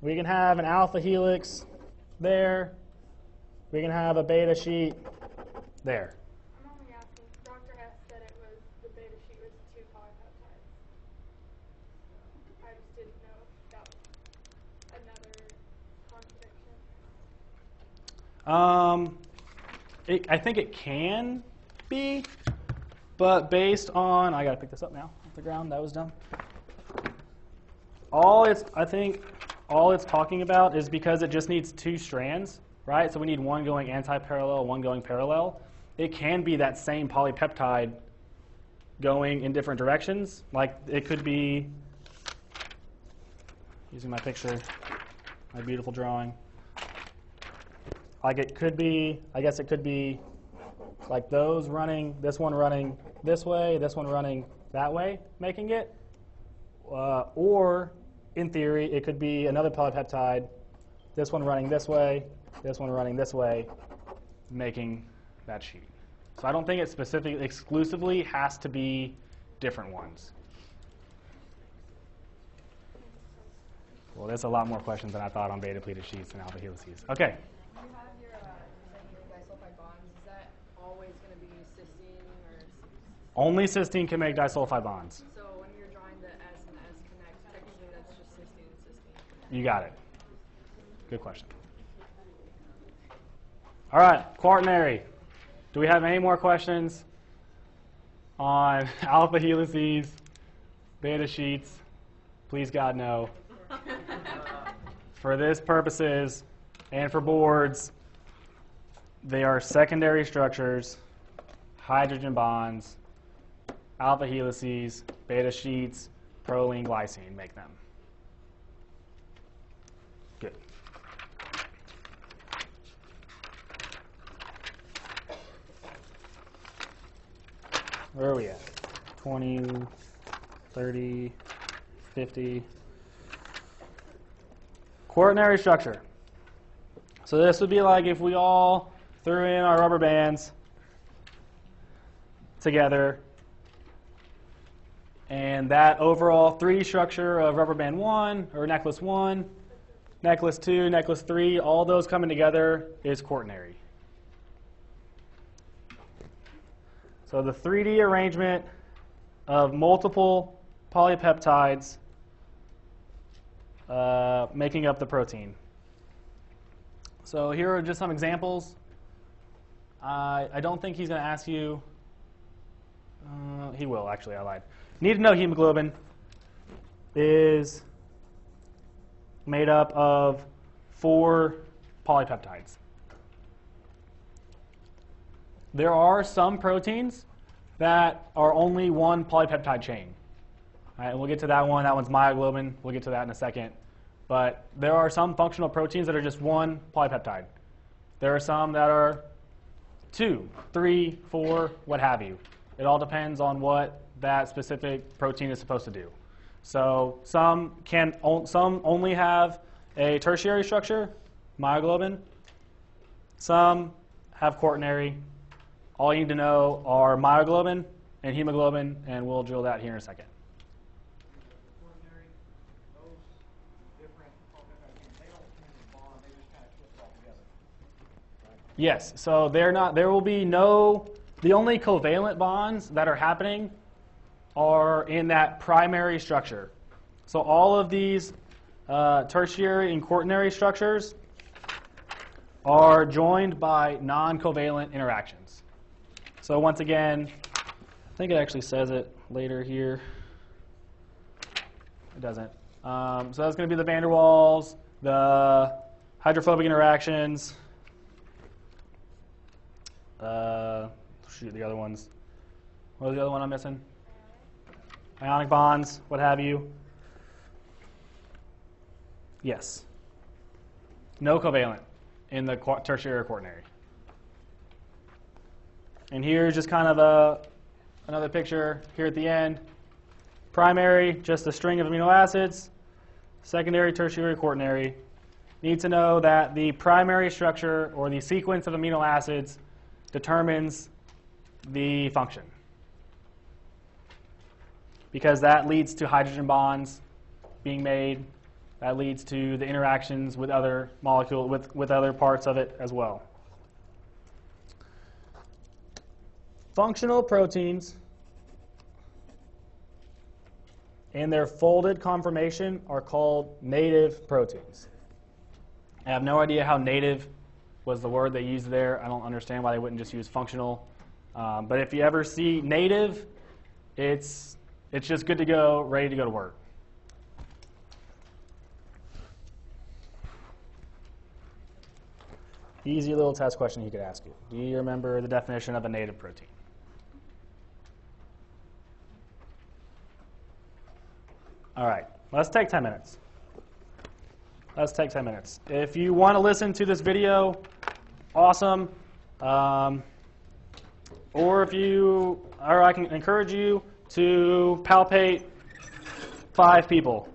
We can have an alpha helix there. We can have a beta sheet there. I'm only asking. Dr. S said it was the beta sheet was 2 polypeptides. I just didn't know if that was another contradiction. I think it can be, but based on, I gotta pick this up now off the ground. That was dumb. I think all it's talking about is because it just needs 2 strands, right? So we need one going anti-parallel, one going parallel. It can be that same polypeptide going in different directions. Like it could be, using my picture, my beautiful drawing. Like it could be, I guess it could be like those running, this one running this way, this one running that way, making it. Or in theory, it could be another polypeptide, this one running this way, this one running this way, making that sheet. So I don't think it specifically, exclusively has to be different ones. Well, there's a lot more questions than I thought on beta pleated sheets and alpha helices. Okay. When you have your disulfide bonds, is that always going to be cysteine or? Only cysteine can make disulfide bonds. So when you're drawing the S and S connect, technically that's just cysteine and cysteine. You got it. Good question. All right, quaternary. Do we have any more questions on alpha helices, beta sheets? Please, God, no. For this purposes and for boards, they are secondary structures, hydrogen bonds, alpha helices, beta sheets, proline, glycine make them. Good. where are we at? 20, 30, 50. Quaternary structure. So this would be like if we all threw in our rubber bands together, and that overall 3D structure of rubber band 1, or necklace 1, necklace 2, necklace 3, all those coming together is quaternary. So the 3D arrangement of multiple polypeptides making up the protein. So here are just some examples. I don't think he's going to ask you. He will, actually, I lied. Need to know hemoglobin is made up of 4 polypeptides. There are some proteins that are only one polypeptide chain. All right, and we'll get to that one. That one's myoglobin. We'll get to that in a second. But there are some functional proteins that are just one polypeptide. There are some that are 2, 3, 4, what have you. It all depends on what that specific protein is supposed to do. So some only have a tertiary structure, myoglobin. Some have quaternary. All you need to know are myoglobin and hemoglobin, and we'll drill that here in a second. Quaternary, those different polypeptide chains, they don't tend to bond, they just kind of twist all together. Right? Yes, so there will be no, the only covalent bonds that are happening are in that primary structure. So all of these tertiary and quaternary structures are joined by non-covalent interactions. So once again, I think it actually says it later here. It doesn't. So that's going to be the van der Waals, the hydrophobic interactions, the other ones. What was the other one I'm missing? Ionic bonds, what have you. Yes. No covalent in the tertiary or quaternary. And here's just kind of another picture here at the end. Primary, just a string of amino acids. Secondary, tertiary, quaternary. Need to know that the primary structure or the sequence of amino acids determines the function, because that leads to hydrogen bonds being made. That leads to the interactions with other molecules, with other parts of it as well. Functional proteins and their folded conformation are called native proteins. I have no idea how native was the word they used there. I don't understand why they wouldn't just use functional. But if you ever see native, it's just good to go, ready to go to work. Easy little test question he could ask you. Do you remember the definition of a native protein? All right, let's take 10 minutes. Let's take 10 minutes. If you want to listen to this video, awesome. Or I can encourage you to palpate 5 people.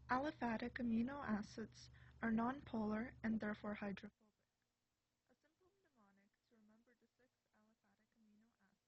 Aliphatic amino acids are nonpolar and therefore hydrophobic. A simple mnemonic to remember the 6 aliphatic amino acids is glaciers in the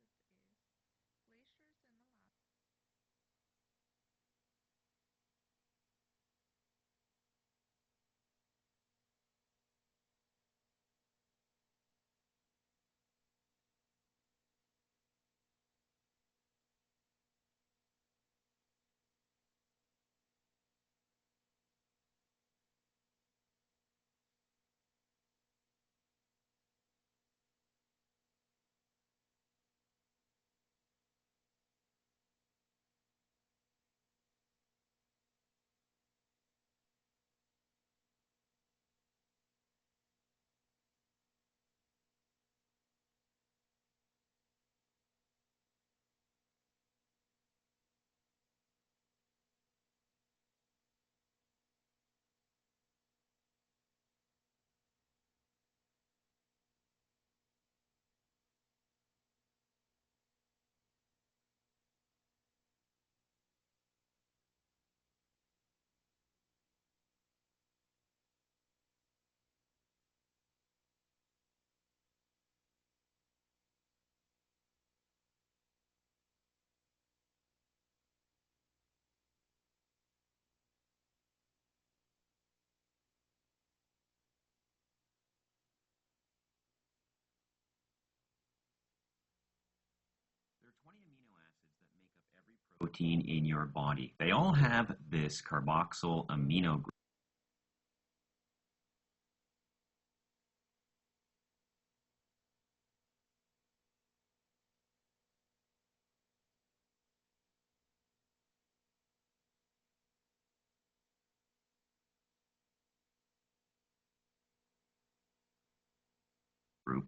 lab. There are 20 amino acids that make up every protein in your body. They all have this carboxyl amino group.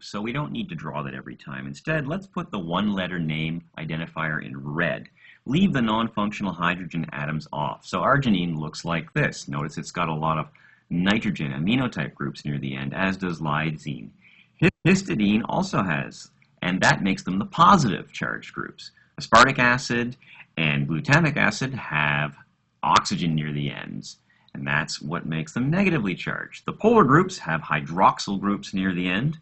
So we don't need to draw that every time. Instead, let's put the one-letter name identifier in red. Leave the non-functional hydrogen atoms off. So arginine looks like this. Notice it's got a lot of nitrogen amino type groups near the end, as does lysine. Histidine also has, and that makes them the positive charged groups. Aspartic acid and glutamic acid have oxygen near the ends, and that's what makes them negatively charged. The polar groups have hydroxyl groups near the end.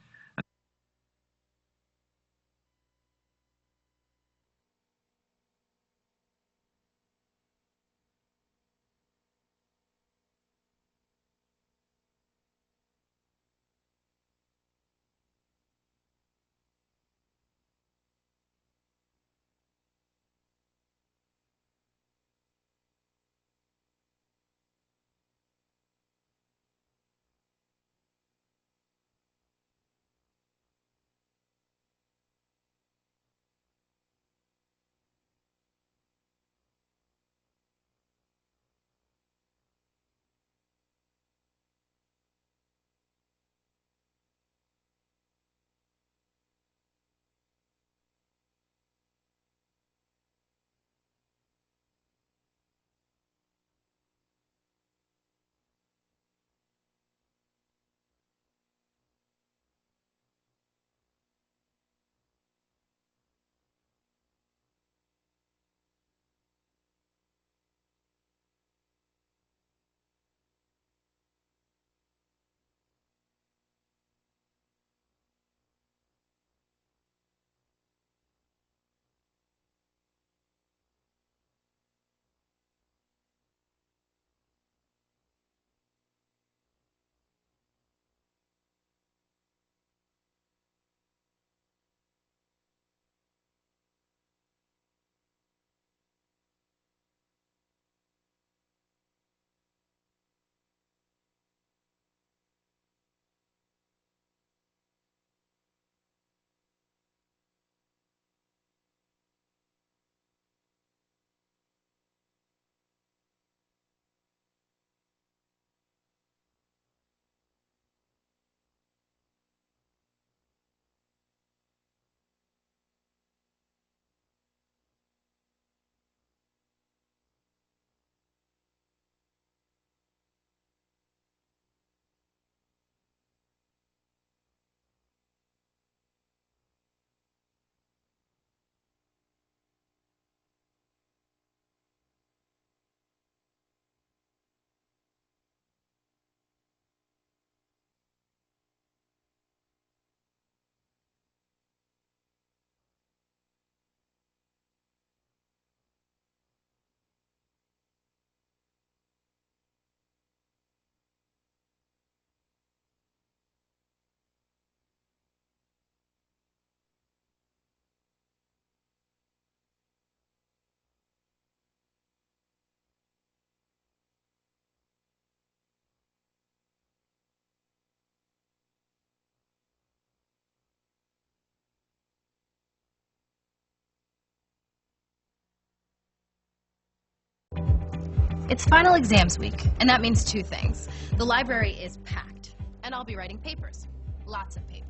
It's final exams week, and that means two things. The library is packed, and I'll be writing papers. Lots of papers.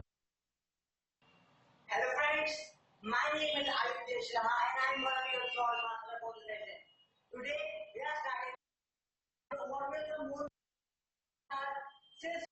Hello friends, my name is Oestreich and I'm one of your Soul Master Coach legends. Today we are starting what will the moon since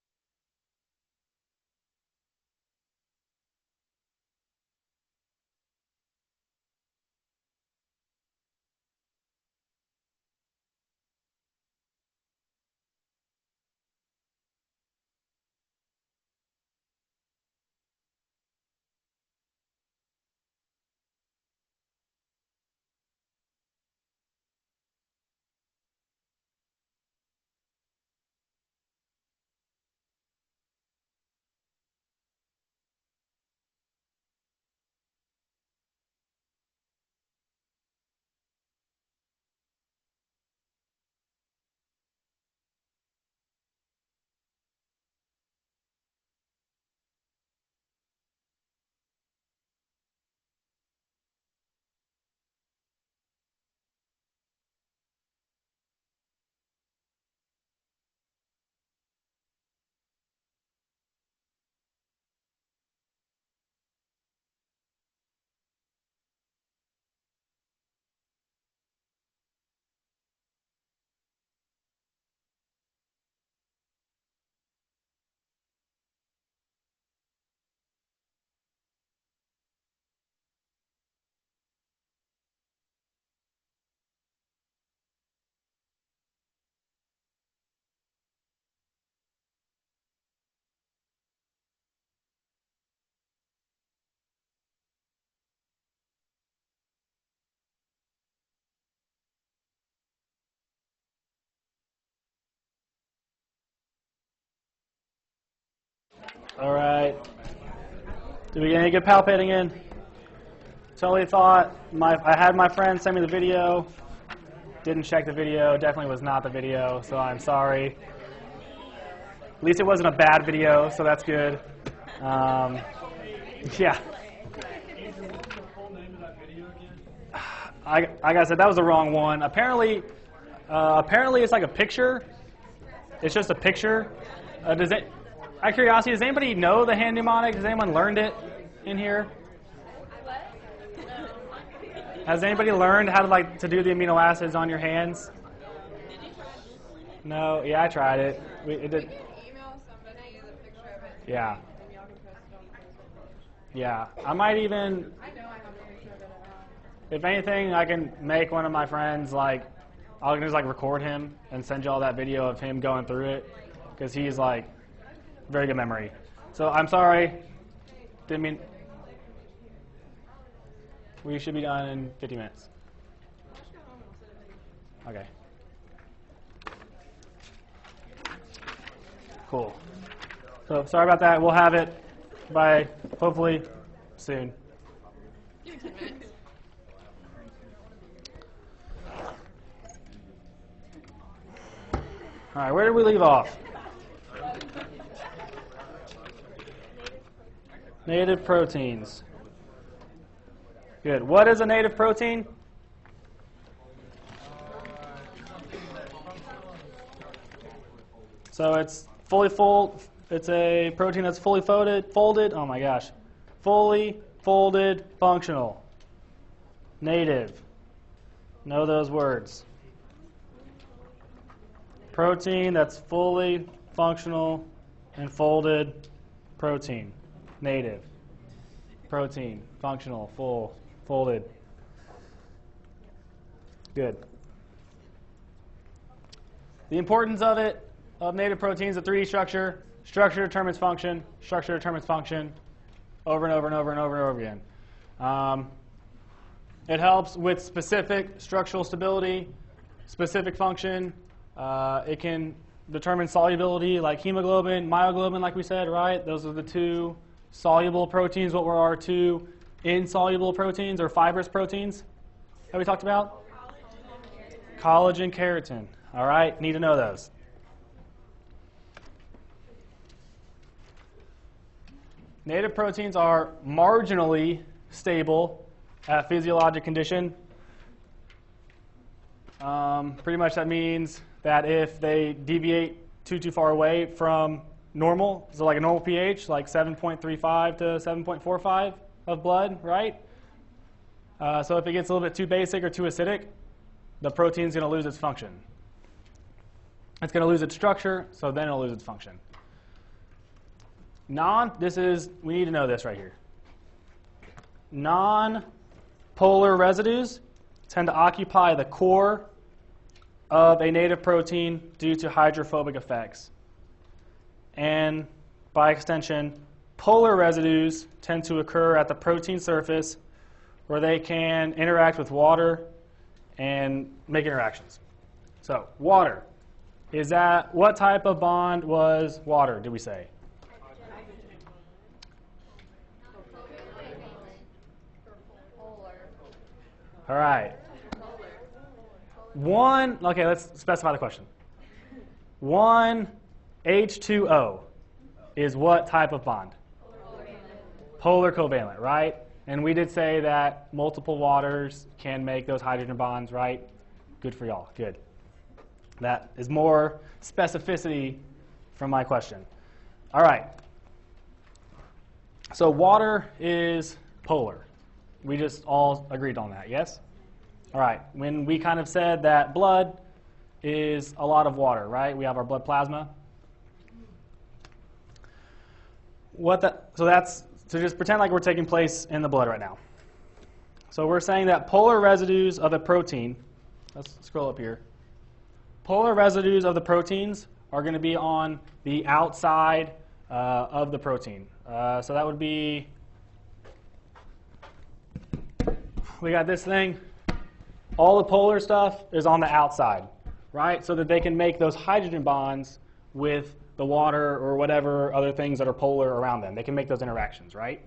All right. Did we get any good palpating in? Totally thought I had my friend send me the video. Didn't check the video. Definitely was not the video, so I'm sorry. At least it wasn't a bad video, so that's good. Yeah. Like I said, that was the wrong one. Apparently it's like a picture. It's just a picture. Out of curiosity, does anybody know the hand mnemonic? Has anyone learned it in here? Has anybody learned how to do the amino acids on your hands? No? Yeah, I tried it. It did. Yeah. Yeah. I might even, if anything, I can make one of my friends, I'll just record him and send you all that video of him going through it, because he's very good memory. So I'm sorry. Didn't mean. We should be done in 50 minutes. Okay. Cool. So sorry about that. We'll have it by hopefully soon. All right, where did we leave off? Native proteins. Good. What is a native protein? So it's it's a protein that's fully folded. Oh my gosh. Fully folded functional. Native. Know those words. Protein that's fully functional and folded protein. Native. Protein. Functional. Full. Folded. Good. The importance of native proteins, the 3D structure. Structure determines function. Structure determines function. Over and over and over and over and over again. It helps with specific structural stability, specific function. It can determine solubility, like hemoglobin, myoglobin, like we said, right? Those are the two soluble proteins. What were our two insoluble proteins or fibrous proteins that we talked about? Collagen, keratin. All right, need to know those. Native proteins are marginally stable at physiologic condition. Pretty much that means that if they deviate too far away from normal, so like a normal pH, like 7.35 to 7.45 of blood, right? So if it gets a little bit too basic or too acidic, the protein's going to lose its function. It's going to lose its structure, so then it'll lose its function. We need to know this right here. Non-polar residues tend to occupy the core of a native protein due to hydrophobic effects. And by extension, polar residues tend to occur at the protein surface where they can interact with water and make interactions. So water. What type of bond was water, did we say? All right. Okay, let's specify the question. 1H2O is what type of bond? Polar covalent, right? And we did say that multiple waters can make those hydrogen bonds, right? Good for y'all, good. That is more specificity from my question. All right. So water is polar. We just all agreed on that, yes? All right. When we kind of said that blood is a lot of water, right? We have our blood plasma. So just pretend like we're taking place in the blood right now. So we're saying that polar residues of a protein, let's scroll up here. Polar residues of the proteins are going to be on the outside of the protein. So that would be, we got this thing. All the polar stuff is on the outside, right? So that they can make those hydrogen bonds with the water or whatever other things that are polar around them. They can make those interactions, right?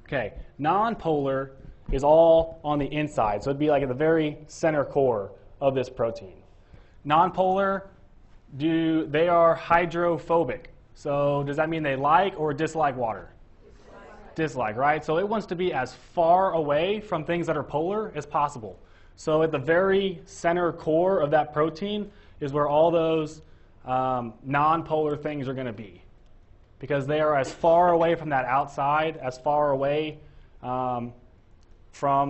Okay, non-polar is all on the inside. So it'd be like at the very center core of this protein. Non-polar, they are hydrophobic. So does that mean they like or dislike water? Dislike, right? So it wants to be as far away from things that are polar as possible. So at the very center core of that protein is where all those non-polar things are going to be, because they are as far away from that outside, as far away from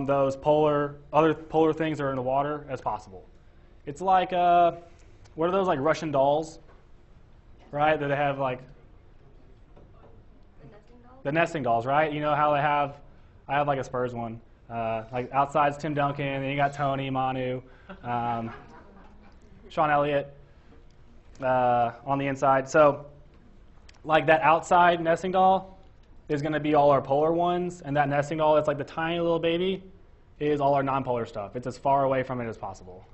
those other polar things that are in the water as possible. It's like, what are those, like Russian dolls, right? That they have like the nesting dolls, right? You know how I have like a Spurs one. Like outside's Tim Duncan, and you got Tony, Manu, Sean Elliott on the inside. So like that outside nesting doll is going to be all our polar ones, and that nesting doll that's like the tiny little baby is all our non-polar stuff. It's as far away from it as possible.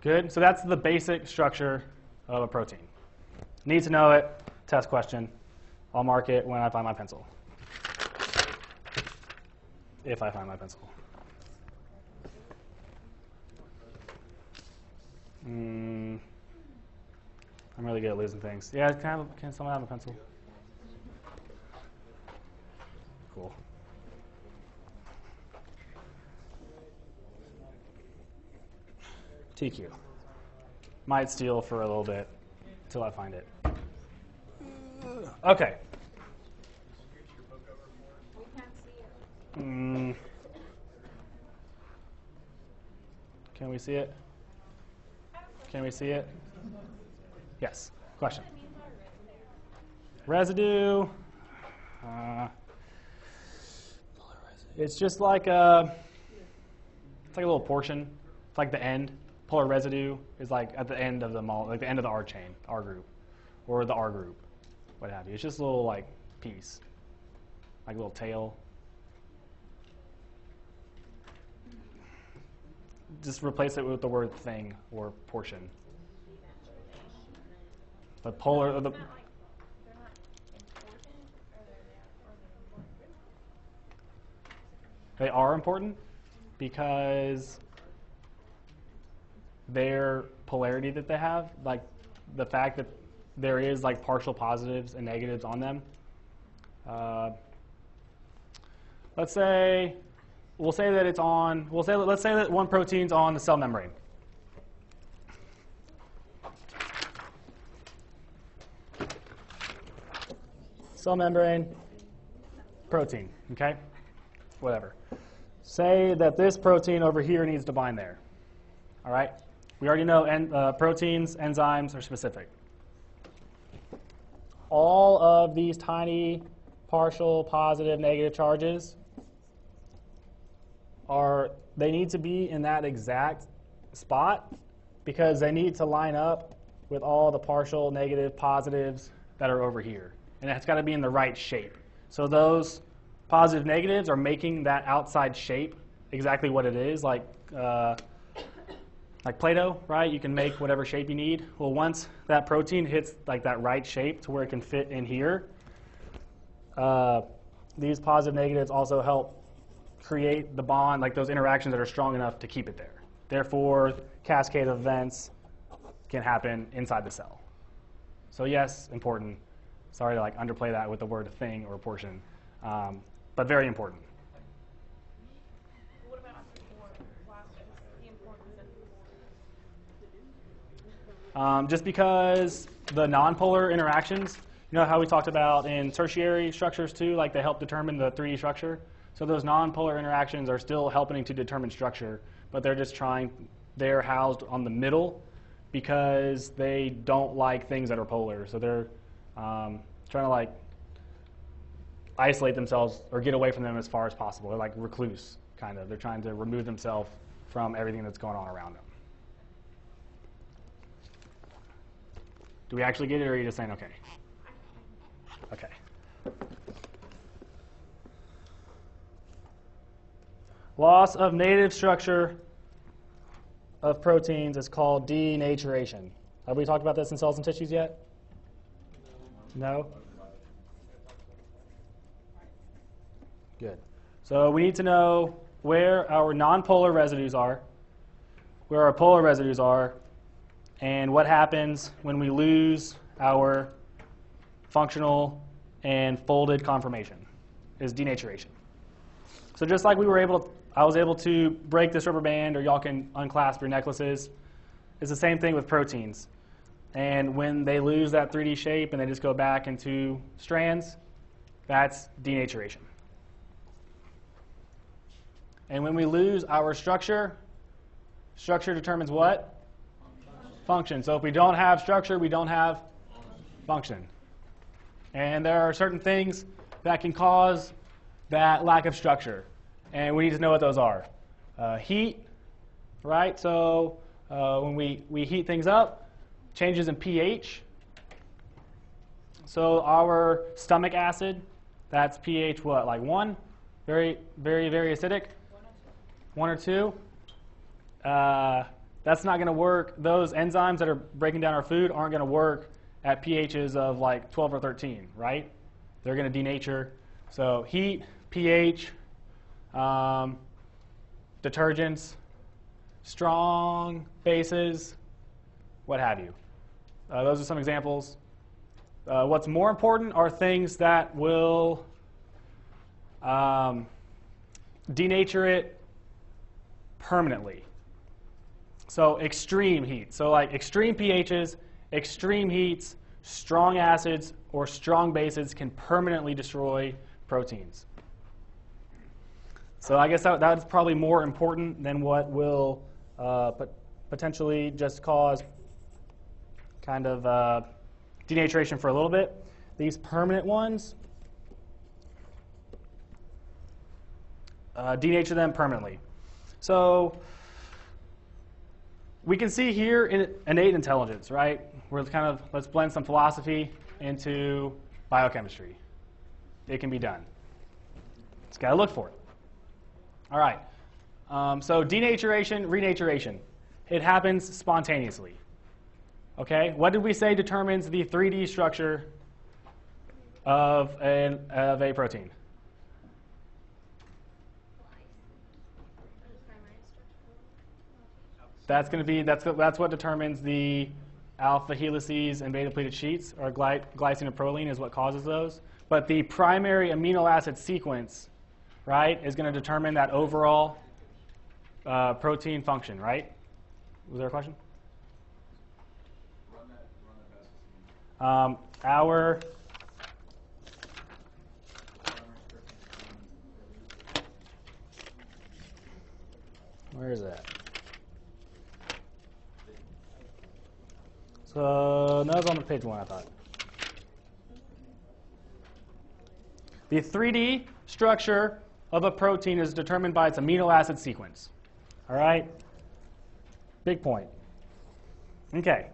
Good? So that's the basic structure of a protein. Need to know it. Test question. I'll mark it when I find my pencil. If I find my pencil. I'm really good at losing things. Yeah, can someone have a pencil? Cool. TQ. Might steal for a little bit until I find it. Okay. Can we see it? Can we see it? Yes. Question. Residue. It's just like it's like a little portion. It's like the end. Polar residue is like at the end of like the end of the R chain, R group, or the R group, what have you. It's just a little like piece, like a little tail. Just replace it with the word thing or portion. The polar. They are important because their polarity that they have, like the fact that there is like partial positives and negatives on them. Let's say we'll say that it's on, let's say that one protein's on the cell membrane. Cell membrane, protein, okay? Whatever. Say that this protein over here needs to bind there, all right? We already know proteins, enzymes are specific. All of these tiny partial, positive, negative charges they need to be in that exact spot because they need to line up with all the partial, negative, positives that are over here. And it's got to be in the right shape. So those positive negatives are making that outside shape exactly what it is, like Play-Doh, right? You can make whatever shape you need. Well, once that protein hits like that right shape to where it can fit in here, these positive negatives also help create the bond, like those interactions that are strong enough to keep it there. Therefore, cascade of events can happen inside the cell. So yes, important. Sorry to like underplay that with the word thing or portion, but very important. What about the importance of Just because the nonpolar interactions, you know how we talked about in tertiary structures too, like they help determine the 3D structure? So those nonpolar interactions are still helping to determine structure, but they're housed on the middle because they don't like things that are polar. So they're trying to like isolate themselves or get away from them as far as possible. They're like recluse, kind of. They're trying to remove themselves from everything that's going on around them. Do we actually get it, or are you just saying okay? Okay. Loss of native structure of proteins is called denaturation. Have we talked about this in cells and tissues yet? No? Good. So we need to know where our nonpolar residues are, where our polar residues are, and what happens when we lose our functional and folded conformation is denaturation. So just like I was able to break this rubber band, or y'all can unclasp your necklaces, it's the same thing with proteins. And when they lose that 3D shape and they just go back into strands, that's denaturation. And when we lose our structure, structure determines what? Function. So if we don't have structure, we don't have function. And there are certain things that can cause that lack of structure. And we need to know what those are. Heat, right? So when we heat things up, changes in pH. So our stomach acid, that's pH what, like 1? Very, very, very acidic? 1 or 2? That's not going to work. Those enzymes that are breaking down our food aren't going to work at pHs of like 12 or 13, right? They're going to denature. So heat, pH, detergents, strong bases, what have you. Those are some examples. What's more important are things that will denature it permanently. So extreme heat. So like extreme pHs, extreme heats, strong acids, or strong bases can permanently destroy proteins. So I guess that's probably more important than what will potentially just cause kind of denaturation for a little bit. These permanent ones, denature them permanently. So we can see here in innate intelligence, right? Let's blend some philosophy into biochemistry. It can be done. Just got to look for it. All right. So denaturation, renaturation. It happens spontaneously. Okay. What did we say determines the 3D structure of a protein? That's going to be that's what determines the alpha helices and beta pleated sheets, or glycine and proline is what causes those. But the primary amino acid sequence right, is going to determine that overall protein function, right? Was there a question? Run that past us. Our where is that? So that was on the page 1, I thought. The 3D structure of a protein is determined by its amino acid sequence. All right? Big point. Okay.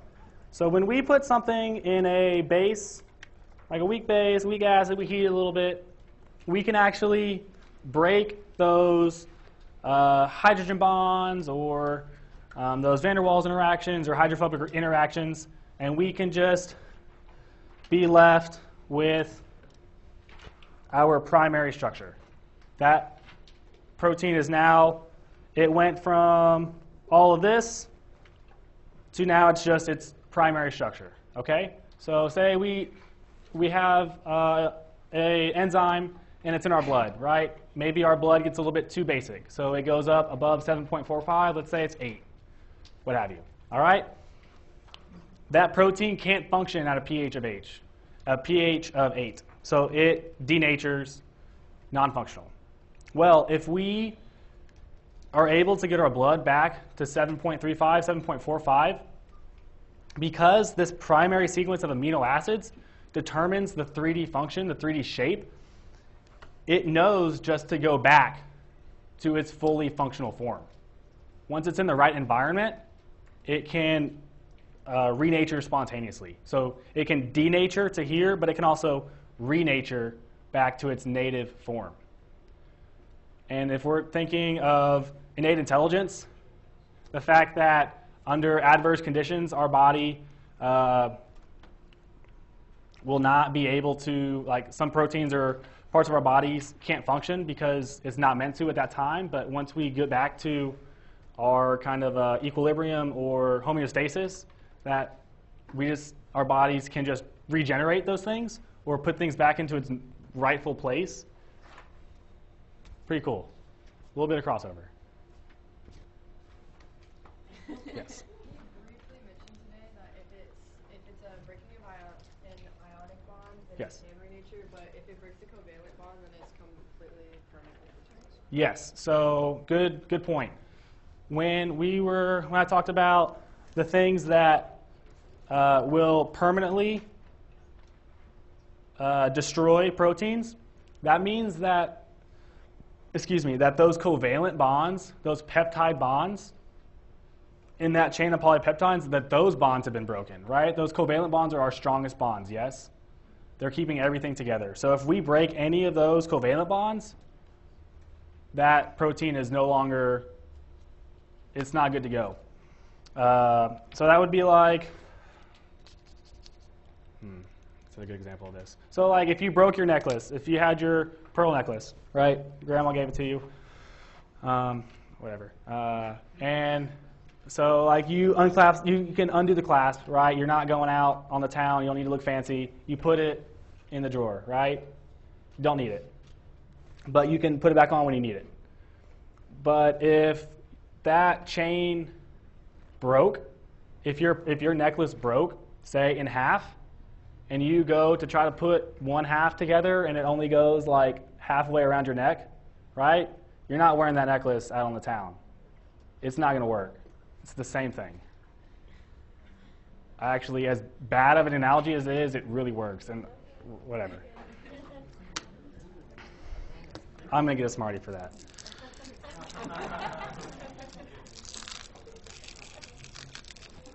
So when we put something in a base, like a weak base, weak acid, we heat it a little bit, we can actually break those hydrogen bonds or those van der Waals interactions or hydrophobic interactions, and we can just be left with our primary structure. That protein is now, it went from all of this to now it's just its primary structure. Okay? So say we have a enzyme and it's in our blood, right? Maybe our blood gets a little bit too basic. So it goes up above 7.45, let's say it's 8, what have you. All right? That protein can't function at a pH of 8. So it denatures, non-functional. Well, if we are able to get our blood back to 7.35, 7.45, because this primary sequence of amino acids determines the 3D function, the 3D shape, it knows just to go back to its fully functional form. Once it's in the right environment, it can renature spontaneously. So it can denature to here, but it can also renature back to its native form. And if we're thinking of innate intelligence, the fact that under adverse conditions, our body will not be able to, like some proteins or parts of our bodies can't function because it's not meant to at that time, but once we get back to our kind of equilibrium or homeostasis, that our bodies can just regenerate those things or put things back into its rightful place. Pretty cool. A little bit of crossover. Yes. You briefly mentioned today that if it's a breaking of an ionic bond, then Yes. it can renature, but if it breaks the covalent bond, then it's completely permanently returned. Yes. So good point. When I talked about the things that will permanently destroy proteins, that means that, that those covalent bonds, those peptide bonds in that chain of polypeptides, that those bonds have been broken, right? Those covalent bonds are our strongest bonds, yes? They're keeping everything together. So if we break any of those covalent bonds, that protein is no longer, it's not good to go. So that would be like, that's a good example of this. So like if you broke your necklace, if you had your pearl necklace, right? Grandma gave it to you, whatever. And so like you unclasp, you can undo the clasp, right? You're not going out on the town, you don't need to look fancy. You put it in the drawer, right? You don't need it. But you can put it back on when you need it. But if that chain broke, if your necklace broke, say in half, and you go to try to put one half together and it only goes like halfway around your neck, right? You're not wearing that necklace out on the town. It's not going to work. It's the same thing. Actually, as bad of an analogy as it is, it really works, and whatever. I'm going to get a Smartie for that.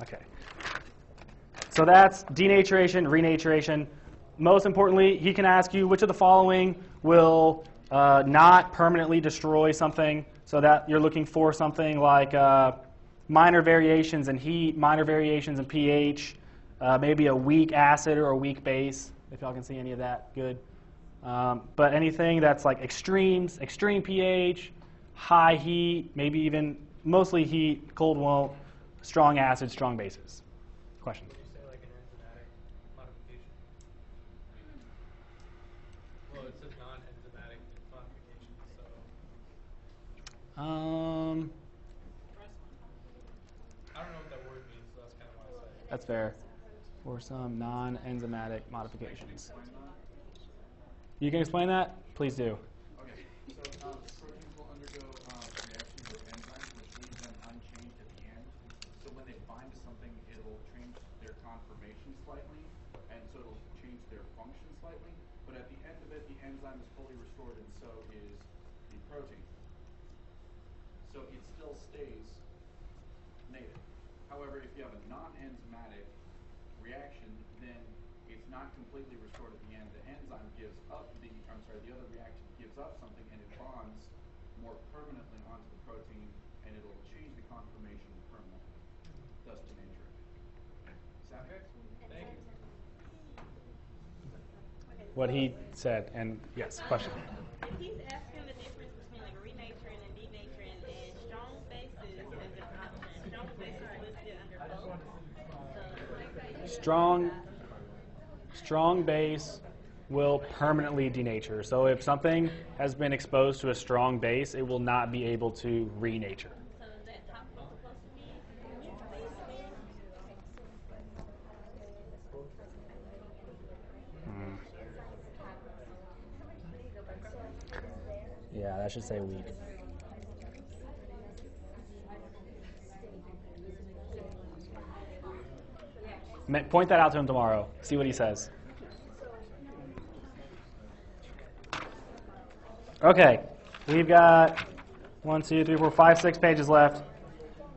Okay. So that's denaturation, renaturation. Most importantly, he can ask you which of the following will not permanently destroy something, so that you're looking for something like minor variations in heat, minor variations in pH, maybe a weak acid or a weak base, if y'all can see any of that, good. But anything that's like extremes, extreme pH, high heat, maybe even mostly heat, cold won't, strong acids, strong bases. Question? Did you say like an enzymatic modification? Well, it says non-enzymatic modification, so I don't know what that word means, so that's kind of why I said it. That's fair. For some non-enzymatic modifications. You can explain that? Please do. Okay, so proteins will undergo reactions with enzymes, which leaves them unchanged at the end. So when they bind to something, it'll change their conformation slightly, and so it'll change their function slightly. But at the end of it, the enzyme is fully restored, and so is the protein. So it still stays native. However, if you have a non-enzymatic reaction, then it's not completely restored at the end. The enzyme gives up the other reaction gives up something, and it bonds more permanently onto the protein, and it'll change the conformation permanently, thus denaturing it. Does that make sense? Thank you. What he said, and yes, question. If he's asking the difference between like renaturing and denaturing and strong bases as an option, strong bases listed under both. Strong base will permanently denature. So if something has been exposed to a strong base, it will not be able to renature. So is that top one supposed to be weak base? Yeah, that should say weak. Point that out to him tomorrow. See what he says. Okay, we've got 1, 2, 3, 4, 5, 6 pages left,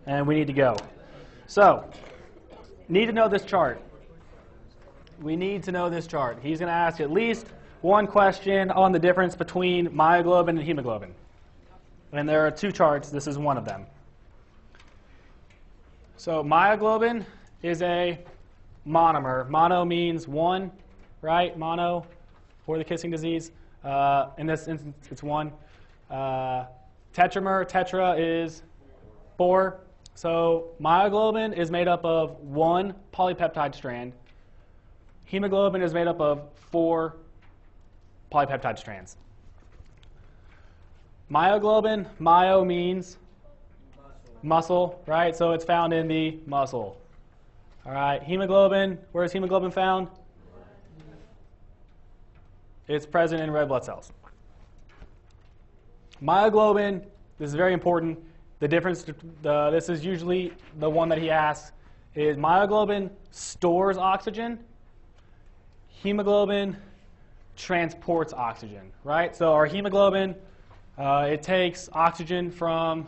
and we need to go. So, need to know this chart. We need to know this chart. He's going to ask at least one question on the difference between myoglobin and hemoglobin. And there are 2 charts. This is one of them. So myoglobin is a monomer. Mono means 1, right? Mono for the kissing disease. In this instance, it's 1. Tetramer, tetra is 4. So myoglobin is made up of 1 polypeptide strand. Hemoglobin is made up of 4 polypeptide strands. Myoglobin, myo means muscle, right? So it's found in the muscle. All right, hemoglobin, where is hemoglobin found? It's present in red blood cells. Myoglobin, this is very important. The difference, this is usually the one that he asks, is myoglobin stores oxygen. Hemoglobin transports oxygen, right? So our hemoglobin, it takes oxygen from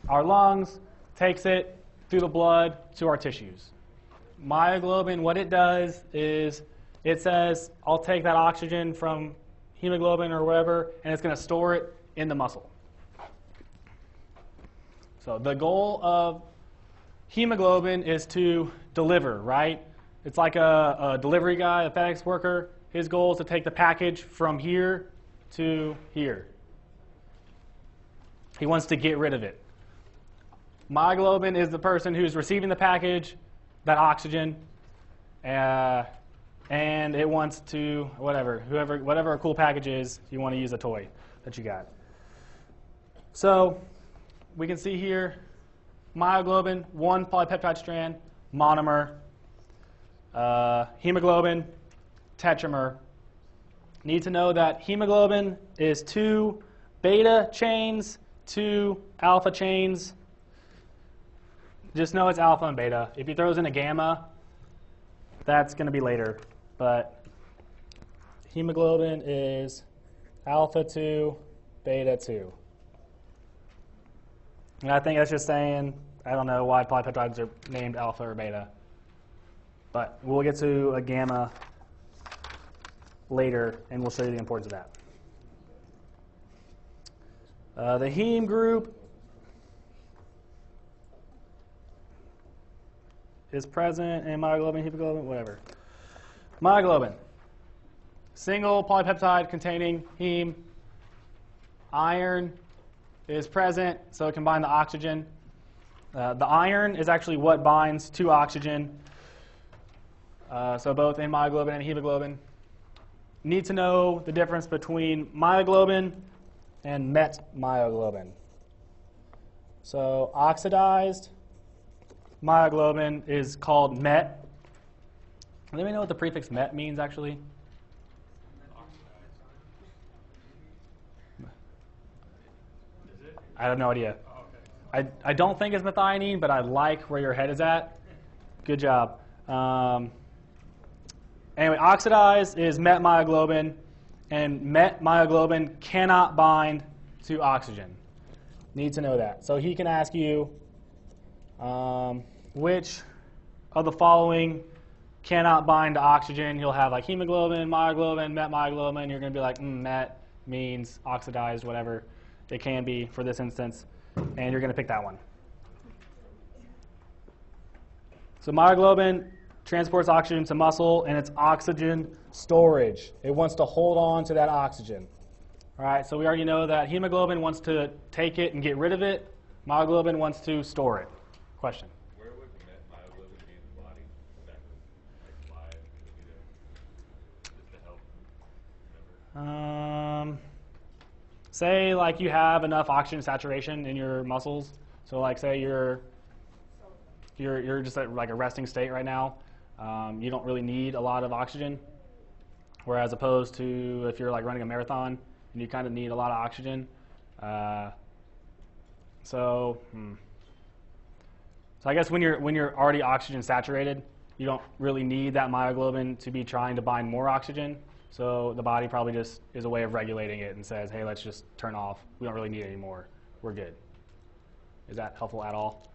our lungs, takes it through the blood to our tissues. Myoglobin, what it does is it says, I'll take that oxygen from hemoglobin or whatever, and it's going to store it in the muscle. So the goal of hemoglobin is to deliver, right? It's like a delivery guy, a FedEx worker. His goal is to take the package from here to here. He wants to get rid of it. Myoglobin is the person who's receiving the package, that oxygen, and it wants to, whatever a cool package is, you want to use a toy that you got. So we can see here, myoglobin, 1 polypeptide strand, monomer, hemoglobin, tetramer. Need to know that hemoglobin is 2 beta chains, 2 alpha chains. Just know it's alpha and beta. If he throws in a gamma, that's going to be later. But hemoglobin is alpha 2, beta 2. And I think that's just saying, I don't know why polypeptides are named alpha or beta. But we'll get to a gamma later, and we'll show you the importance of that. The heme group is present in myoglobin, hemoglobin, whatever. Myoglobin, single polypeptide containing heme. Iron is present, so it can bind the oxygen. The iron is actually what binds to oxygen, so both in myoglobin and hemoglobin. Need to know the difference between myoglobin and metmyoglobin. So oxidized myoglobin is called MET. Does anybody know what the prefix MET means, actually? I have no idea. I don't think it's methionine, but I like where your head is at. Good job. Anyway, oxidized is MET myoglobin, and MET myoglobin cannot bind to oxygen. Need to know that. So he can ask you, which of the following cannot bind to oxygen? He'll have like hemoglobin, myoglobin, MET myoglobin. You're going to be like, MET means oxidized, whatever it can be for this instance. And you're going to pick that one. So myoglobin transports oxygen to muscle, and it's oxygen storage. It wants to hold on to that oxygen. All right, so we already know that hemoglobin wants to take it and get rid of it. Myoglobin wants to store it. Question? Where would myoglobin be in the body? Exactly. Like why would it be there? Just to help remember? Say like you have enough oxygen saturation in your muscles. So like say you're just at like a resting state right now. You don't really need a lot of oxygen. Whereas opposed to if you're like running a marathon and you kind of need a lot of oxygen. So I guess when you're already oxygen saturated, you don't really need that myoglobin to be trying to bind more oxygen. So the body probably just is a way of regulating it and says, hey, let's just turn off. We don't really need it anymore. We're good. Is that helpful at all?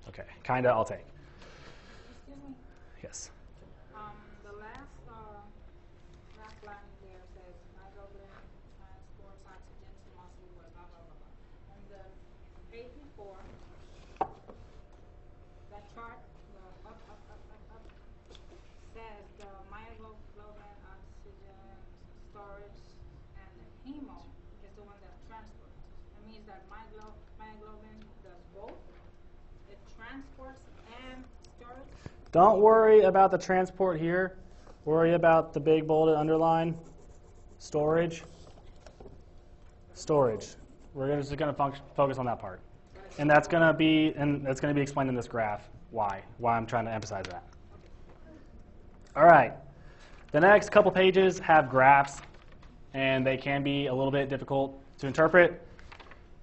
Okay, kinda, I'll take. Excuse me. Yes. The last line there says myoglobin transports oxygen to muscle, blah, blah, blah, blah. And the page before, that chart, the up, says the myoglobin oxygen storage and the hemo is the one that transports. It means that myoglobin does both. It transports and stores. Don't worry about the transport here. Worry about the big bolded underline. Storage. Storage. We're just going to focus on that part, and that's going to be explained in this graph. Why I'm trying to emphasize that. All right. The next couple pages have graphs, and they can be a little bit difficult to interpret.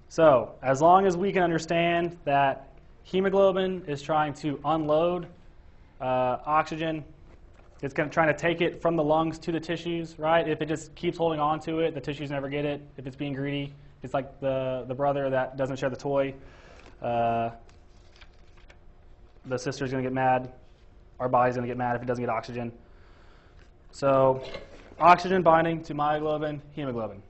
So as long as we can understand that hemoglobin is trying to unload oxygen, it's trying to take it from the lungs to the tissues, right? If it just keeps holding on to it, the tissues never get it. If it's being greedy, it's like the brother that doesn't share the toy. The sister's going to get mad. Our body's going to get mad if it doesn't get oxygen. So oxygen binding to myoglobin, hemoglobin.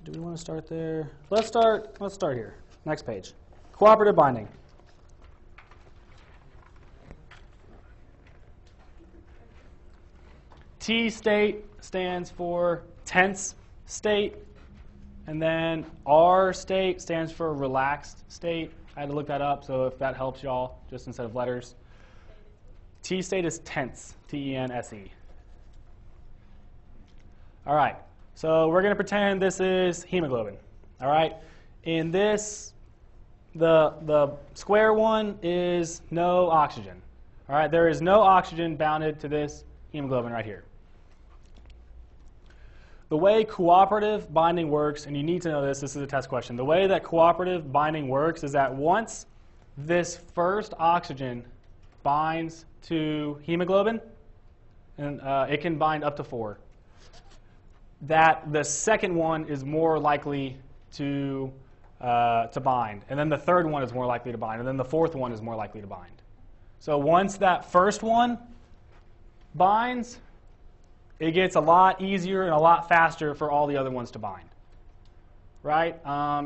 Do we want to start there? Let's start here. Next page. Cooperative binding. T state stands for tense state, and then R state stands for relaxed state. I had to look that up, so if that helps y'all, just instead of letters. T state is tense, T-E-N-S-E. All right, so we're going to pretend this is hemoglobin. All right, in this, the square one is no oxygen. All right, there is no oxygen bounded to this hemoglobin right here. The way cooperative binding works, and you need to know this is a test question, the way that cooperative binding works is that once this first oxygen binds to hemoglobin, and it can bind up to 4, that the second one is more likely to bind, and then the third one is more likely to bind, and then the fourth one is more likely to bind. So once that first one binds, it gets a lot easier and a lot faster for all the other ones to bind, right?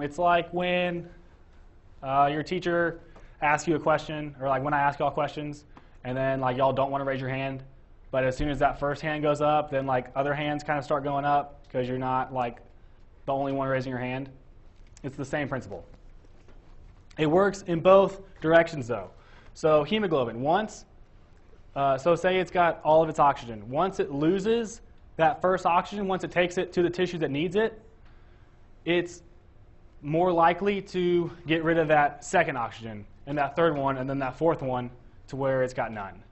It's like when your teacher asks you a question, or like when I ask y'all questions, and then like y'all don't want to raise your hand, but as soon as that first hand goes up, then like other hands kind of start going up because you're not like the only one raising your hand. It's the same principle. It works in both directions though. So hemoglobin, once, so say it's got all of its oxygen. Once it loses that first oxygen, once it takes it to the tissue that needs it, it's more likely to get rid of that second oxygen and that third one and then that fourth one to where it's got none.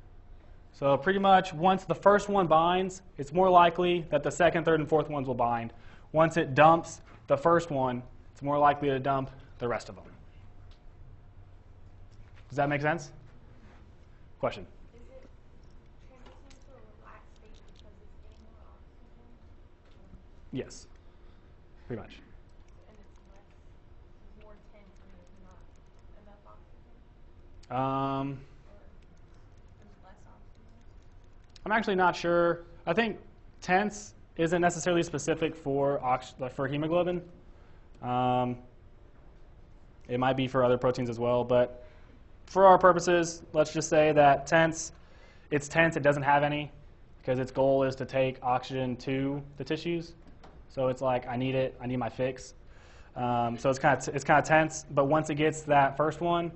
So pretty much once the first one binds, it's more likely that the second, third, and fourth ones will bind. Once it dumps the first one, it's more likely to dump the rest of them. Does that make sense? Question? Is it transitioning to a relaxed state because it's getting more oxygen? Yes, pretty much. And it's more tense and there's not enough oxygen? Um, Or there's less oxygen? I'm actually not sure. I think tense isn't necessarily specific for hemoglobin. It might be for other proteins as well, but for our purposes, let's just say that it's tense, it doesn't have any, because its goal is to take oxygen to the tissues. So it's like, I need it, I need my fix. So it's kind of tense, but once it gets that first one,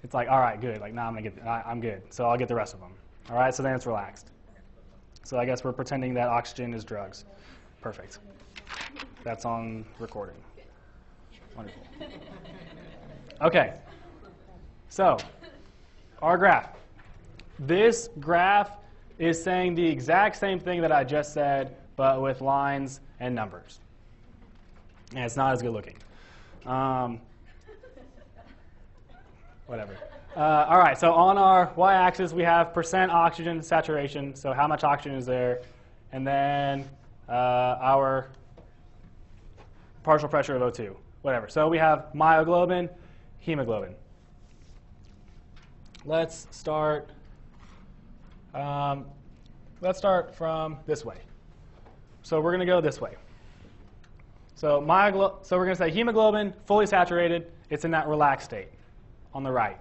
it's like, all right, good. Like, now I'm good. So I'll get the rest of them. All right, so then it's relaxed. So I guess we're pretending that oxygen is drugs. Perfect. That's on recording. Wonderful. Okay. So, our graph. This graph is saying the exact same thing that I just said, but with lines and numbers. And it's not as good looking. Whatever. All right, so on our y-axis, we have percent oxygen saturation, so how much oxygen is there, and then our partial pressure of O2, whatever. So we have myoglobin, hemoglobin. Let's start from this way. So we're going to go this way. So we're going to say hemoglobin, fully saturated. It's in that relaxed state on the right.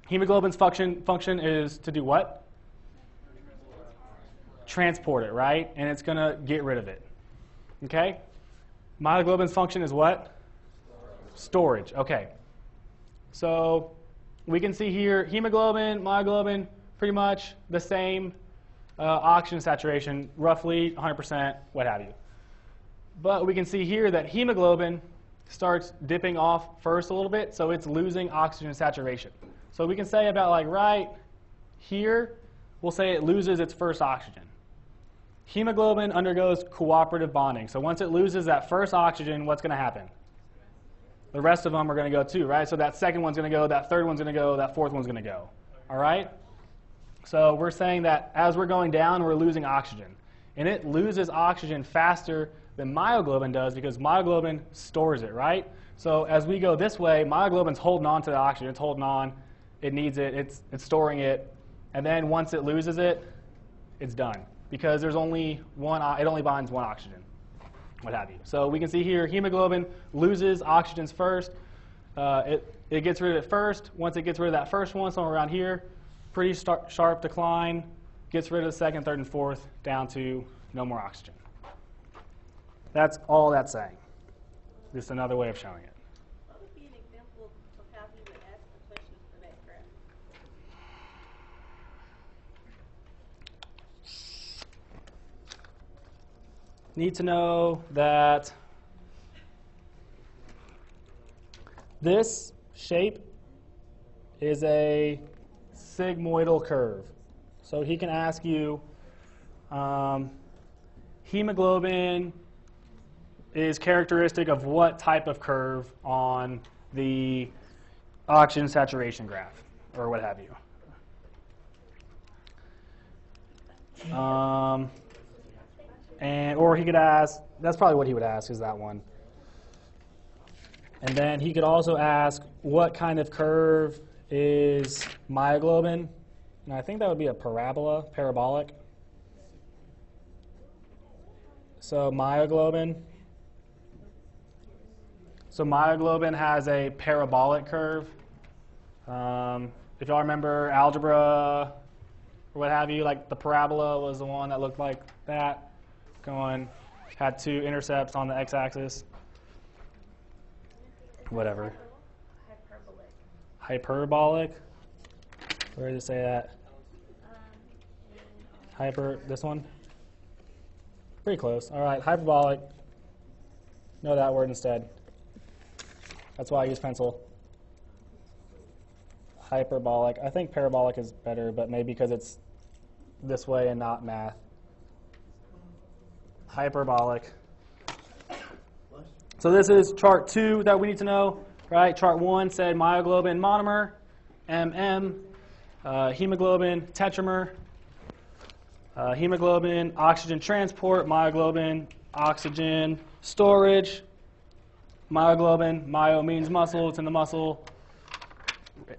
Hemoglobin's function is to do what? Transport it, right? And it's going to get rid of it. Okay? Myoglobin's function is what? Storage. Okay. So we can see here hemoglobin, myoglobin, pretty much the same oxygen saturation, roughly 100%, what have you. But we can see here that hemoglobin starts dipping off first a little bit, so it's losing oxygen saturation. So we can say about like right here, we'll say it loses its first oxygen. Hemoglobin undergoes cooperative bonding. So once it loses that first oxygen, what's going to happen? The rest of them are going to go too, right? So that second one's going to go, that third one's going to go, that fourth one's going to go. All right? So we're saying that as we're going down, we're losing oxygen. And it loses oxygen faster than myoglobin does because myoglobin stores it, right? So as we go this way, myoglobin's holding on to the oxygen. It's holding on. It needs it. It's storing it. And then once it loses it, it's done because there's only one. It only binds one oxygen, what have you. So we can see here hemoglobin loses oxygens first. It gets rid of it first. Once it gets rid of that first one, somewhere around here, pretty sharp decline, gets rid of the second, third, and fourth, down to no more oxygen. That's all that's saying. Just another way of showing it. What would be an example of how he would ask the questions for that graph? Need to know that this shape is a sigmoidal curve. So he can ask you, hemoglobin is characteristic of what type of curve on the oxygen saturation graph, or what have you. Or he could ask, that's probably what he would ask, is that one. And then he could also ask, what kind of curve is myoglobin? And I think that would be a parabolic. So myoglobin has a parabolic curve. If y'all remember algebra or what have you, like the parabola was the one that looked like that, had two intercepts on the x-axis. Whatever. Hyperbolic. Where does it say that? This one? Pretty close. All right, hyperbolic. Know that word instead. That's why I use pencil. Hyperbolic. I think parabolic is better, but maybe because it's this way and not math. Hyperbolic. So this is chart 2 that we need to know, right? Chart 1 said myoglobin monomer, hemoglobin tetramer, hemoglobin oxygen transport, myoglobin oxygen storage, myoglobin, myo means muscle, it's in the muscle,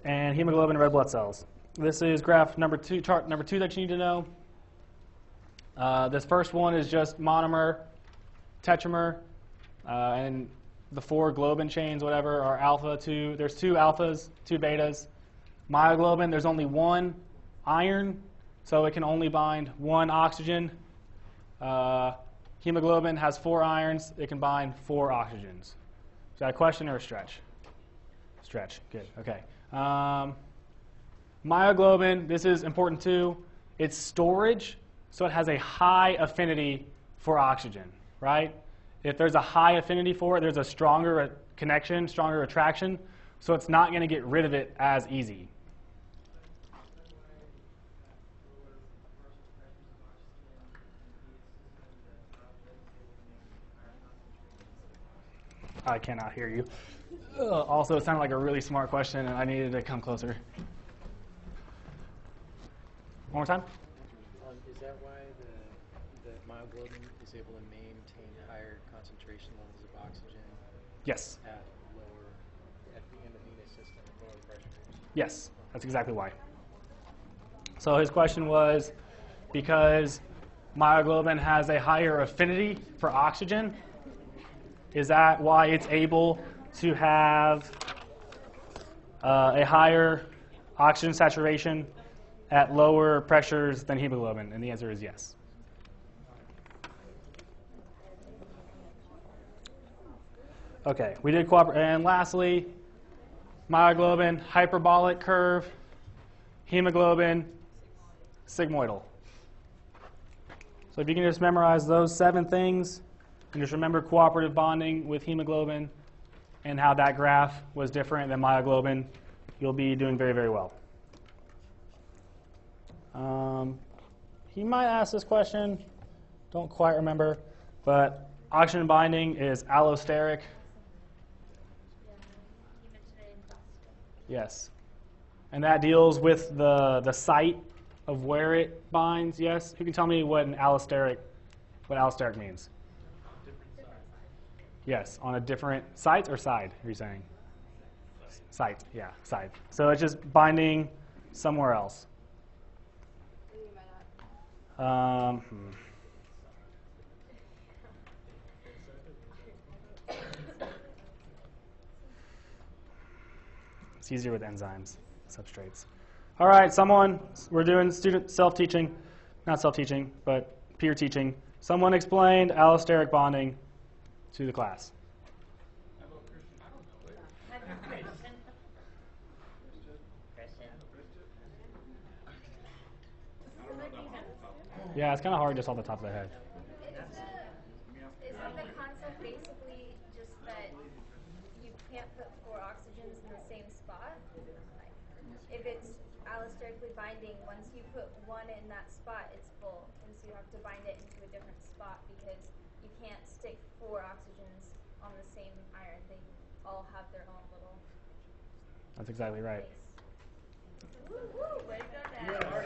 and hemoglobin red blood cells. This is graph number 2, chart number 2 that you need to know. This first one is just monomer, tetramer, and the 4 globin chains, whatever, are alpha 2. There's 2 alphas, 2 betas. Myoglobin, there's only 1 iron, so it can only bind 1 oxygen. Hemoglobin has 4 irons. It can bind 4 oxygens. Is that a question or a stretch? Stretch. Good. Okay. Myoglobin, this is important too. It's storage, so it has a high affinity for oxygen, right? If there's a high affinity for it, there's a stronger connection, stronger attraction, so it's not going to get rid of it as easy. I cannot hear you. Also, it sounded like a really smart question, and I needed to come closer. One more time? Is that why the myoglobin is able to maintain higher concentration levels of oxygen? Yes. At the end of the venous system, at lower pressures? Yes, that's exactly why. So his question was, because myoglobin has a higher affinity for oxygen, is that why it's able to have a higher oxygen saturation at lower pressures than hemoglobin? And the answer is yes. Okay, we did cooperate. And lastly, myoglobin, hyperbolic curve, hemoglobin, sigmoidal. So if you can just memorize those 7 things, and just remember cooperative bonding with hemoglobin and how that graph was different than myoglobin, you'll be doing very, very well. He might ask this question, don't quite remember, but oxygen binding is allosteric. Yes. And that deals with the site of where it binds, yes? Who can tell me what allosteric means? Yes, on a different site or side, are you saying? Site, yeah, side. So it's just binding somewhere else. It's easier with enzymes, substrates. All right, someone, we're doing student self-teaching, not self-teaching, but peer teaching. Someone explained allosteric bonding to the class. Yeah, it's kind of hard just off the top of the head. Isn't the concept basically just that you can't put 4 oxygens in the same spot? If it's allosterically binding, once you put 1 in that spot, it's full. And so you have to bind it into a different spot because you can't stick 4 oxygens on the same iron. They all have their own little... That's exactly right. Woo-hoo! Way to go, Dad.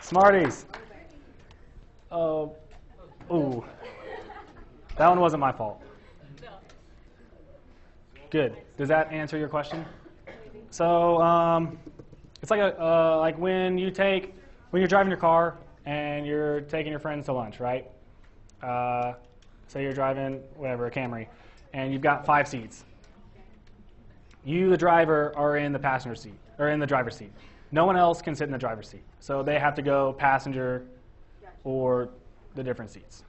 Smarties. Oh, ooh. That one wasn't my fault. Good. Does that answer your question? So it's like like when you're driving your car and you're taking your friends to lunch, right? Say you're driving whatever, a Camry, and you've got 5 seats. You, the driver, are in the passenger seat or in the driver's seat. No one else can sit in the driver's seat, so they have to go passenger or the different seats.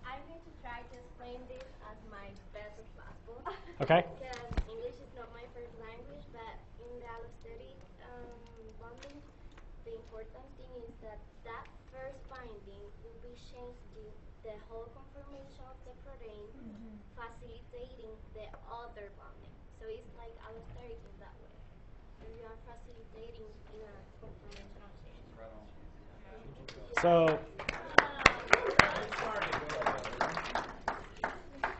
I'm going to try to explain this as my best as possible. Okay. Because English is not my first language, but in the allostatic the whole conformation of the protein, facilitating the other bonding. So it's like allosteric in that way. So you are facilitating in a conformational change. So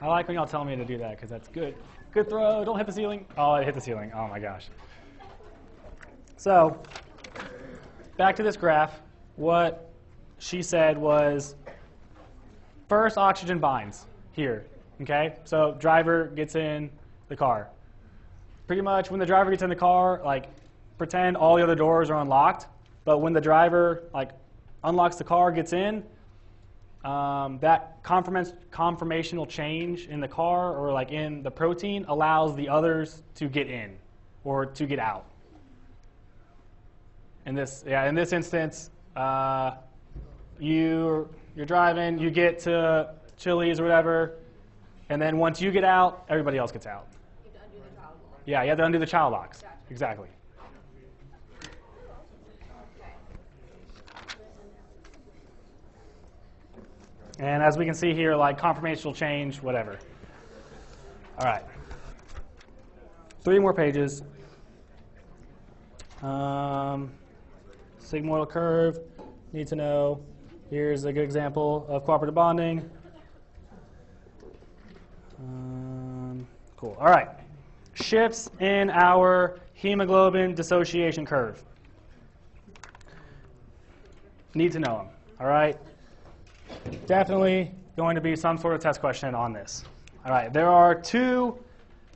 I like when y'all tell me to do that because that's good. Good throw. Don't hit the ceiling. Oh, it hit the ceiling. Oh my gosh. So back to this graph. What she said was first oxygen binds here. Okay. So driver gets in the car. Pretty much when the driver gets in the car, like pretend all the other doors are unlocked. But when the driver like unlocks the car, gets in, that conformational change in the car or like in the protein allows the others to get in or to get out. In this instance, you're driving, you get to Chili's or whatever, and then once you get out, everybody else gets out. You have to undo the child lock. Yeah, you have to undo the child locks. Gotcha. Exactly. And as we can see here, like conformational change, whatever. All right. 3 more pages. Sigmoidal curve, need to know. Here's a good example of cooperative bonding. Cool. All right. Shifts in our hemoglobin dissociation curve. Need to know them. All right. Definitely going to be some sort of test question on this. All right. There are 2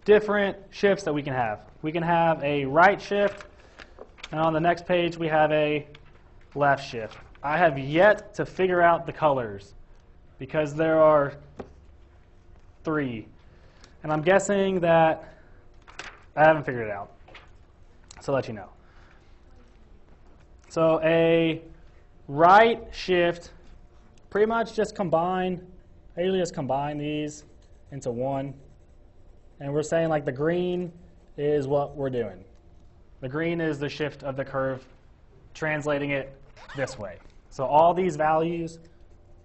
different shifts that we can have. We can have a right shift, and on the next page we have a left shift. I have yet to figure out the colors because there are 3. And I'm guessing that I haven't figured it out. So I'll let you know. So a right shift, pretty much just combine, I usually just combine these into one. And we're saying like the green is what we're doing. The green is the shift of the curve, translating it this way. So all these values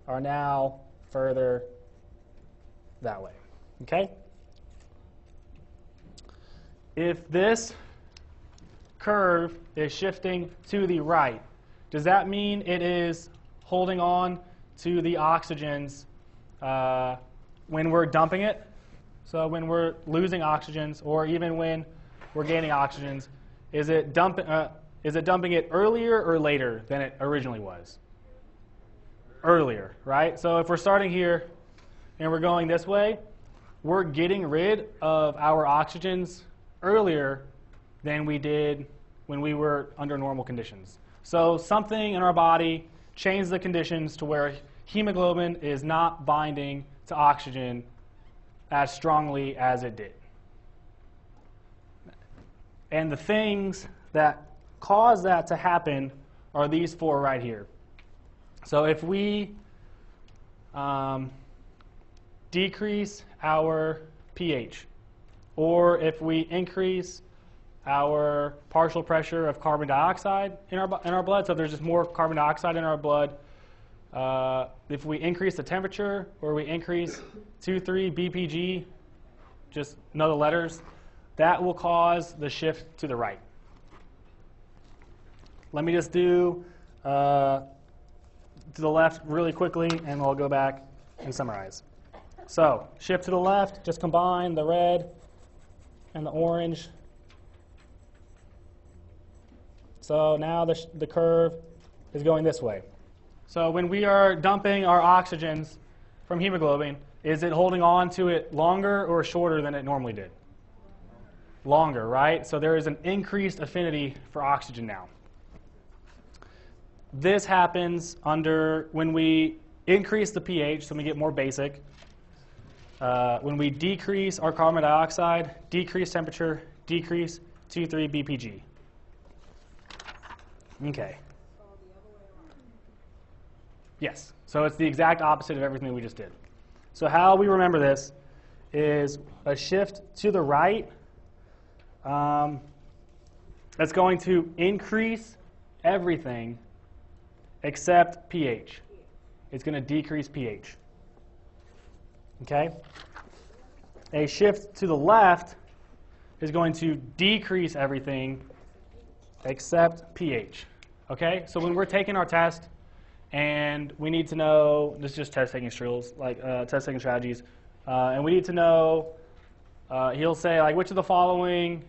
are now further that way. Okay? If this curve is shifting to the right, does that mean it is holding on to the oxygens when we're dumping it? So when we're losing oxygens, or even when we're gaining oxygens, is it dumping it earlier or later than it originally was? Earlier, right? So if we're starting here and we're going this way, we're getting rid of our oxygens earlier than we did when we were under normal conditions. So something in our body changed the conditions to where hemoglobin is not binding to oxygen as strongly as it did. And the things that cause that to happen are these 4 right here. So if we decrease our pH, or if we increase our partial pressure of carbon dioxide in our blood, so if there's just more carbon dioxide in our blood, if we increase the temperature, or we increase 2,3 BPG, just know the letters, that will cause the shift to the right. Let me just do to the left really quickly, and we'll go back and summarize. So shift to the left, just combine the red and the orange. So now the curve is going this way. So when we are dumping our oxygens from hemoglobin, is it holding on to it longer or shorter than it normally did? Longer, right? So there is an increased affinity for oxygen now. This happens when we increase the pH, so we get more basic. When we decrease our carbon dioxide, decrease temperature, decrease 2,3 BPG. Okay. Yes. So it's the exact opposite of everything we just did. So how we remember this is a shift to the right that's going to increase everything except pH. It's going to decrease pH. Okay? A shift to the left is going to decrease everything except pH. Okay? So when we're taking our test and we need to know, this is just test taking strategies, and we need to know, he'll say, like, which of the following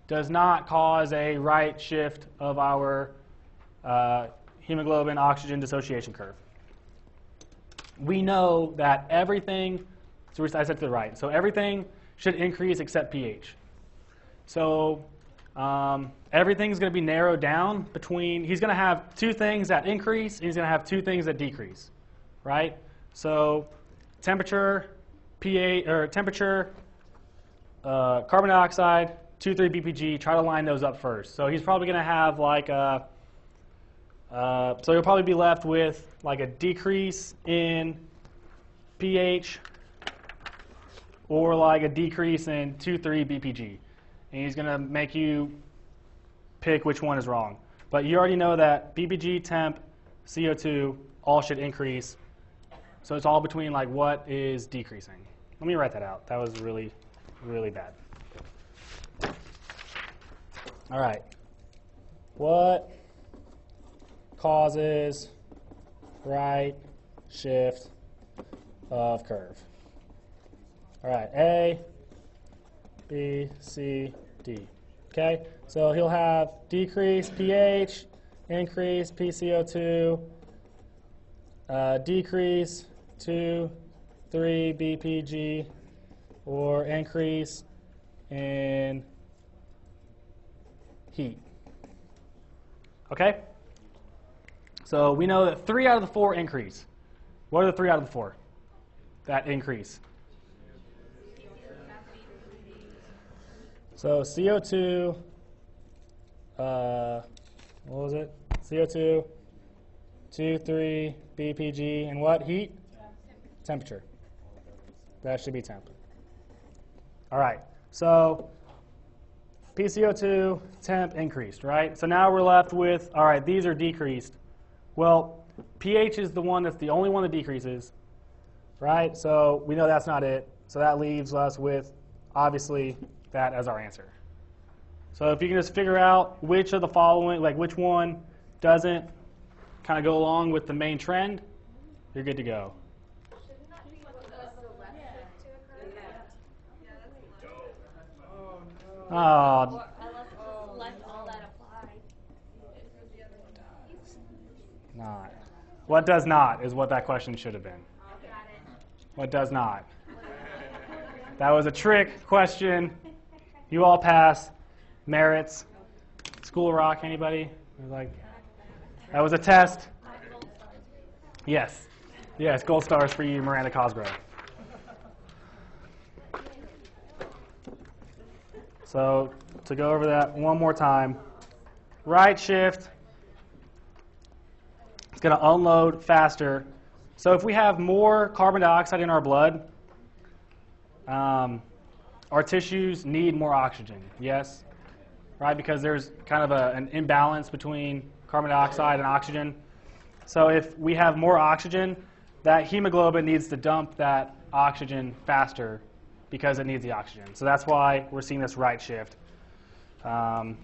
does not cause a right shift of our hemoglobin oxygen dissociation curve. We know that everything, so I said to the right, so everything should increase except pH. So everything's going to be narrowed down between, he's going to have two things that increase, and he's going to have two things that decrease, right? So temperature, pH, or temperature, carbon dioxide, 2,3 BPG, try to line those up first. So he's probably going to have like a, so he'll probably be left with like a decrease in pH or like a decrease in 2,3 BPG. And he's going to make you pick which one is wrong. But you already know that BPG, temp, CO2 all should increase. So it's all between like what is decreasing. Let me write that out. That was really, really bad. All right. What causes right shift of curve? All right. A, B, C, D. Okay? So he'll have decrease pH, increase PCO2, decrease 2, 3 BPG, or increase in heat. Okay? So we know that 3 out of the 4 increase. What are the 3 out of the 4 that increase? So CO2, what was it? CO2, 2, 3 BPG, and what? Heat? Temperature. That should be temp. All right. So PCO2, temp increased, right? So now we're left with, all right, these are decreased. Well, pH is the one that's the only one that decreases, right? So we know that's not it. So that leaves us with, obviously, that as our answer. So if you can just figure out which of the following, like which one doesn't kind of go along with the main trend, you're good to go. Shouldn't that be what causes the left shift to occur? Oh, Unless left all that applied. not. What does not is what that question should have been. What does not? That was a trick question. You all pass. Merits. School Rock, anybody? Like, that was a test. Yes. Yes, gold stars for you, Miranda Cosgrove. So to go over that one more time, right shift, it's going to unload faster. So if we have more carbon dioxide in our blood, our tissues need more oxygen, yes? Right, because there's kind of an imbalance between carbon dioxide and oxygen. So if we have more oxygen, that hemoglobin needs to dump that oxygen faster because it needs the oxygen. So that's why we're seeing this right shift. And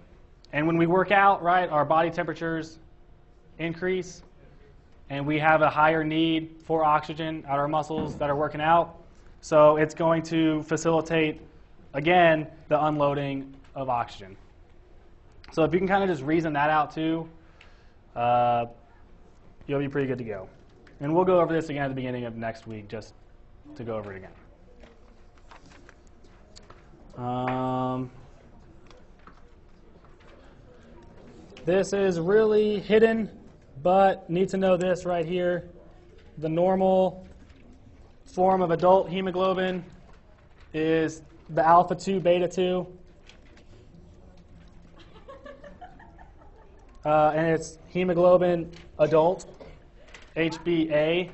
when we work out, right, our body temperatures increase, and we have a higher need for oxygen at our muscles that are working out. So it's going to facilitate, again, the unloading of oxygen. So if you can kind of just reason that out too, you'll be pretty good to go. And we'll go over this again at the beginning of next week just to go over it again. This is really hidden, but need to know this right here. The normal form of adult hemoglobin is the alpha 2 beta 2. And it's hemoglobin adult, HbA,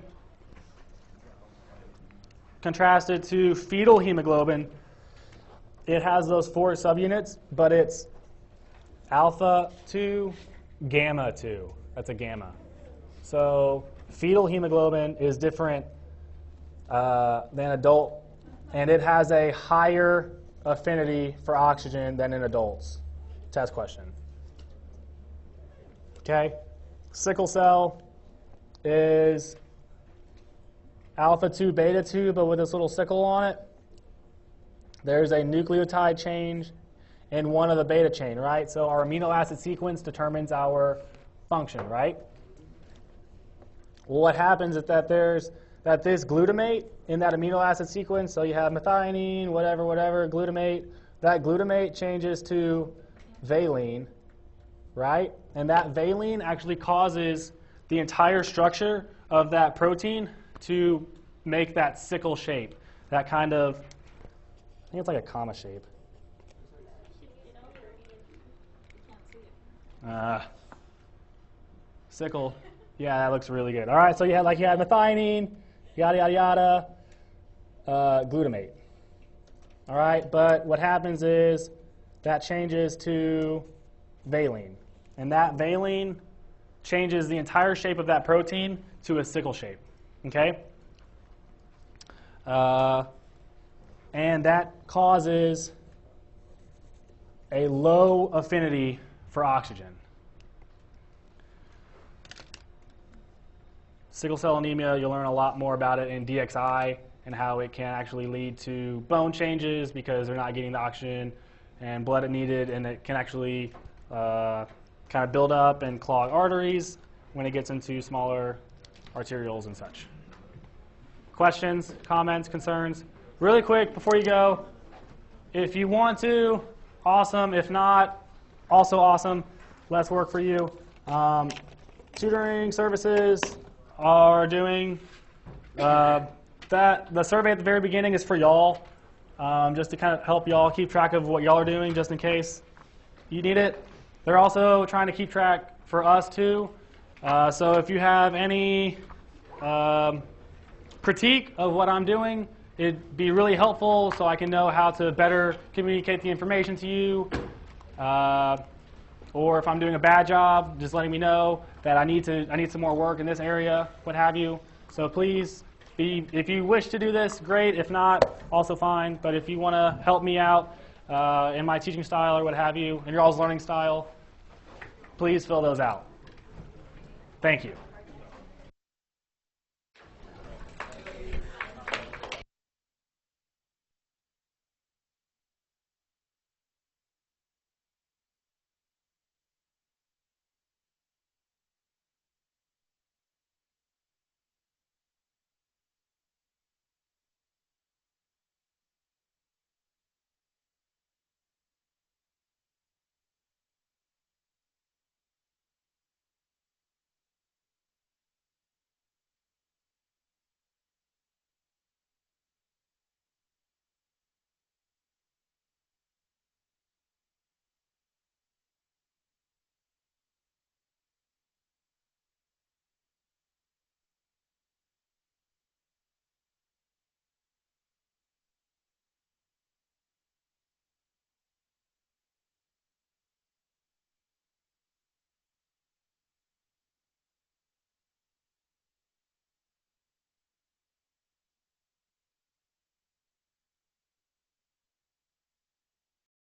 contrasted to fetal hemoglobin. It has those 4 subunits, but it's alpha 2, gamma 2. That's a gamma. So fetal hemoglobin is different than adult, and it has a higher affinity for oxygen than in adults. Test question. Okay, sickle cell is alpha 2 beta 2, but with this little sickle on it. There's a nucleotide change in one of the beta chain, right? So our amino acid sequence determines our function, right? Well, what happens is that this glutamate in that amino acid sequence, so you have methionine, whatever, glutamate, that glutamate changes to valine, right? And that valine actually causes the entire structure of that protein to make that sickle shape, that kind of, I think it's like a comma shape. Sickle. Yeah, that looks really good. All right, so you had methionine, yada, yada, yada, glutamate. All right, but what happens is that changes to valine. And that valine changes the entire shape of that protein to a sickle shape. Okay? And that causes a low affinity for oxygen. Sickle cell anemia, you'll learn a lot more about it in DXI and how it can actually lead to bone changes because they're not getting the oxygen and blood it needed, and it can actually kind of build up and clog arteries when it gets into smaller arterioles and such. Questions, comments, concerns? Really quick before you go, if you want to, awesome. If not, also awesome. Less work for you. Tutoring services are doing that. The survey at the very beginning is for y'all, just to kind of help y'all keep track of what y'all are doing, just in case you need it. They're also trying to keep track for us too. So if you have any critique of what I'm doing, it'd be really helpful so I can know how to better communicate the information to you. Or if I'm doing a bad job, just letting me know that I need some more work in this area, what have you. So please, if you wish to do this, great. If not, also fine. But if you want to help me out in my teaching style or what have you, in your all's learning style, please fill those out. Thank you.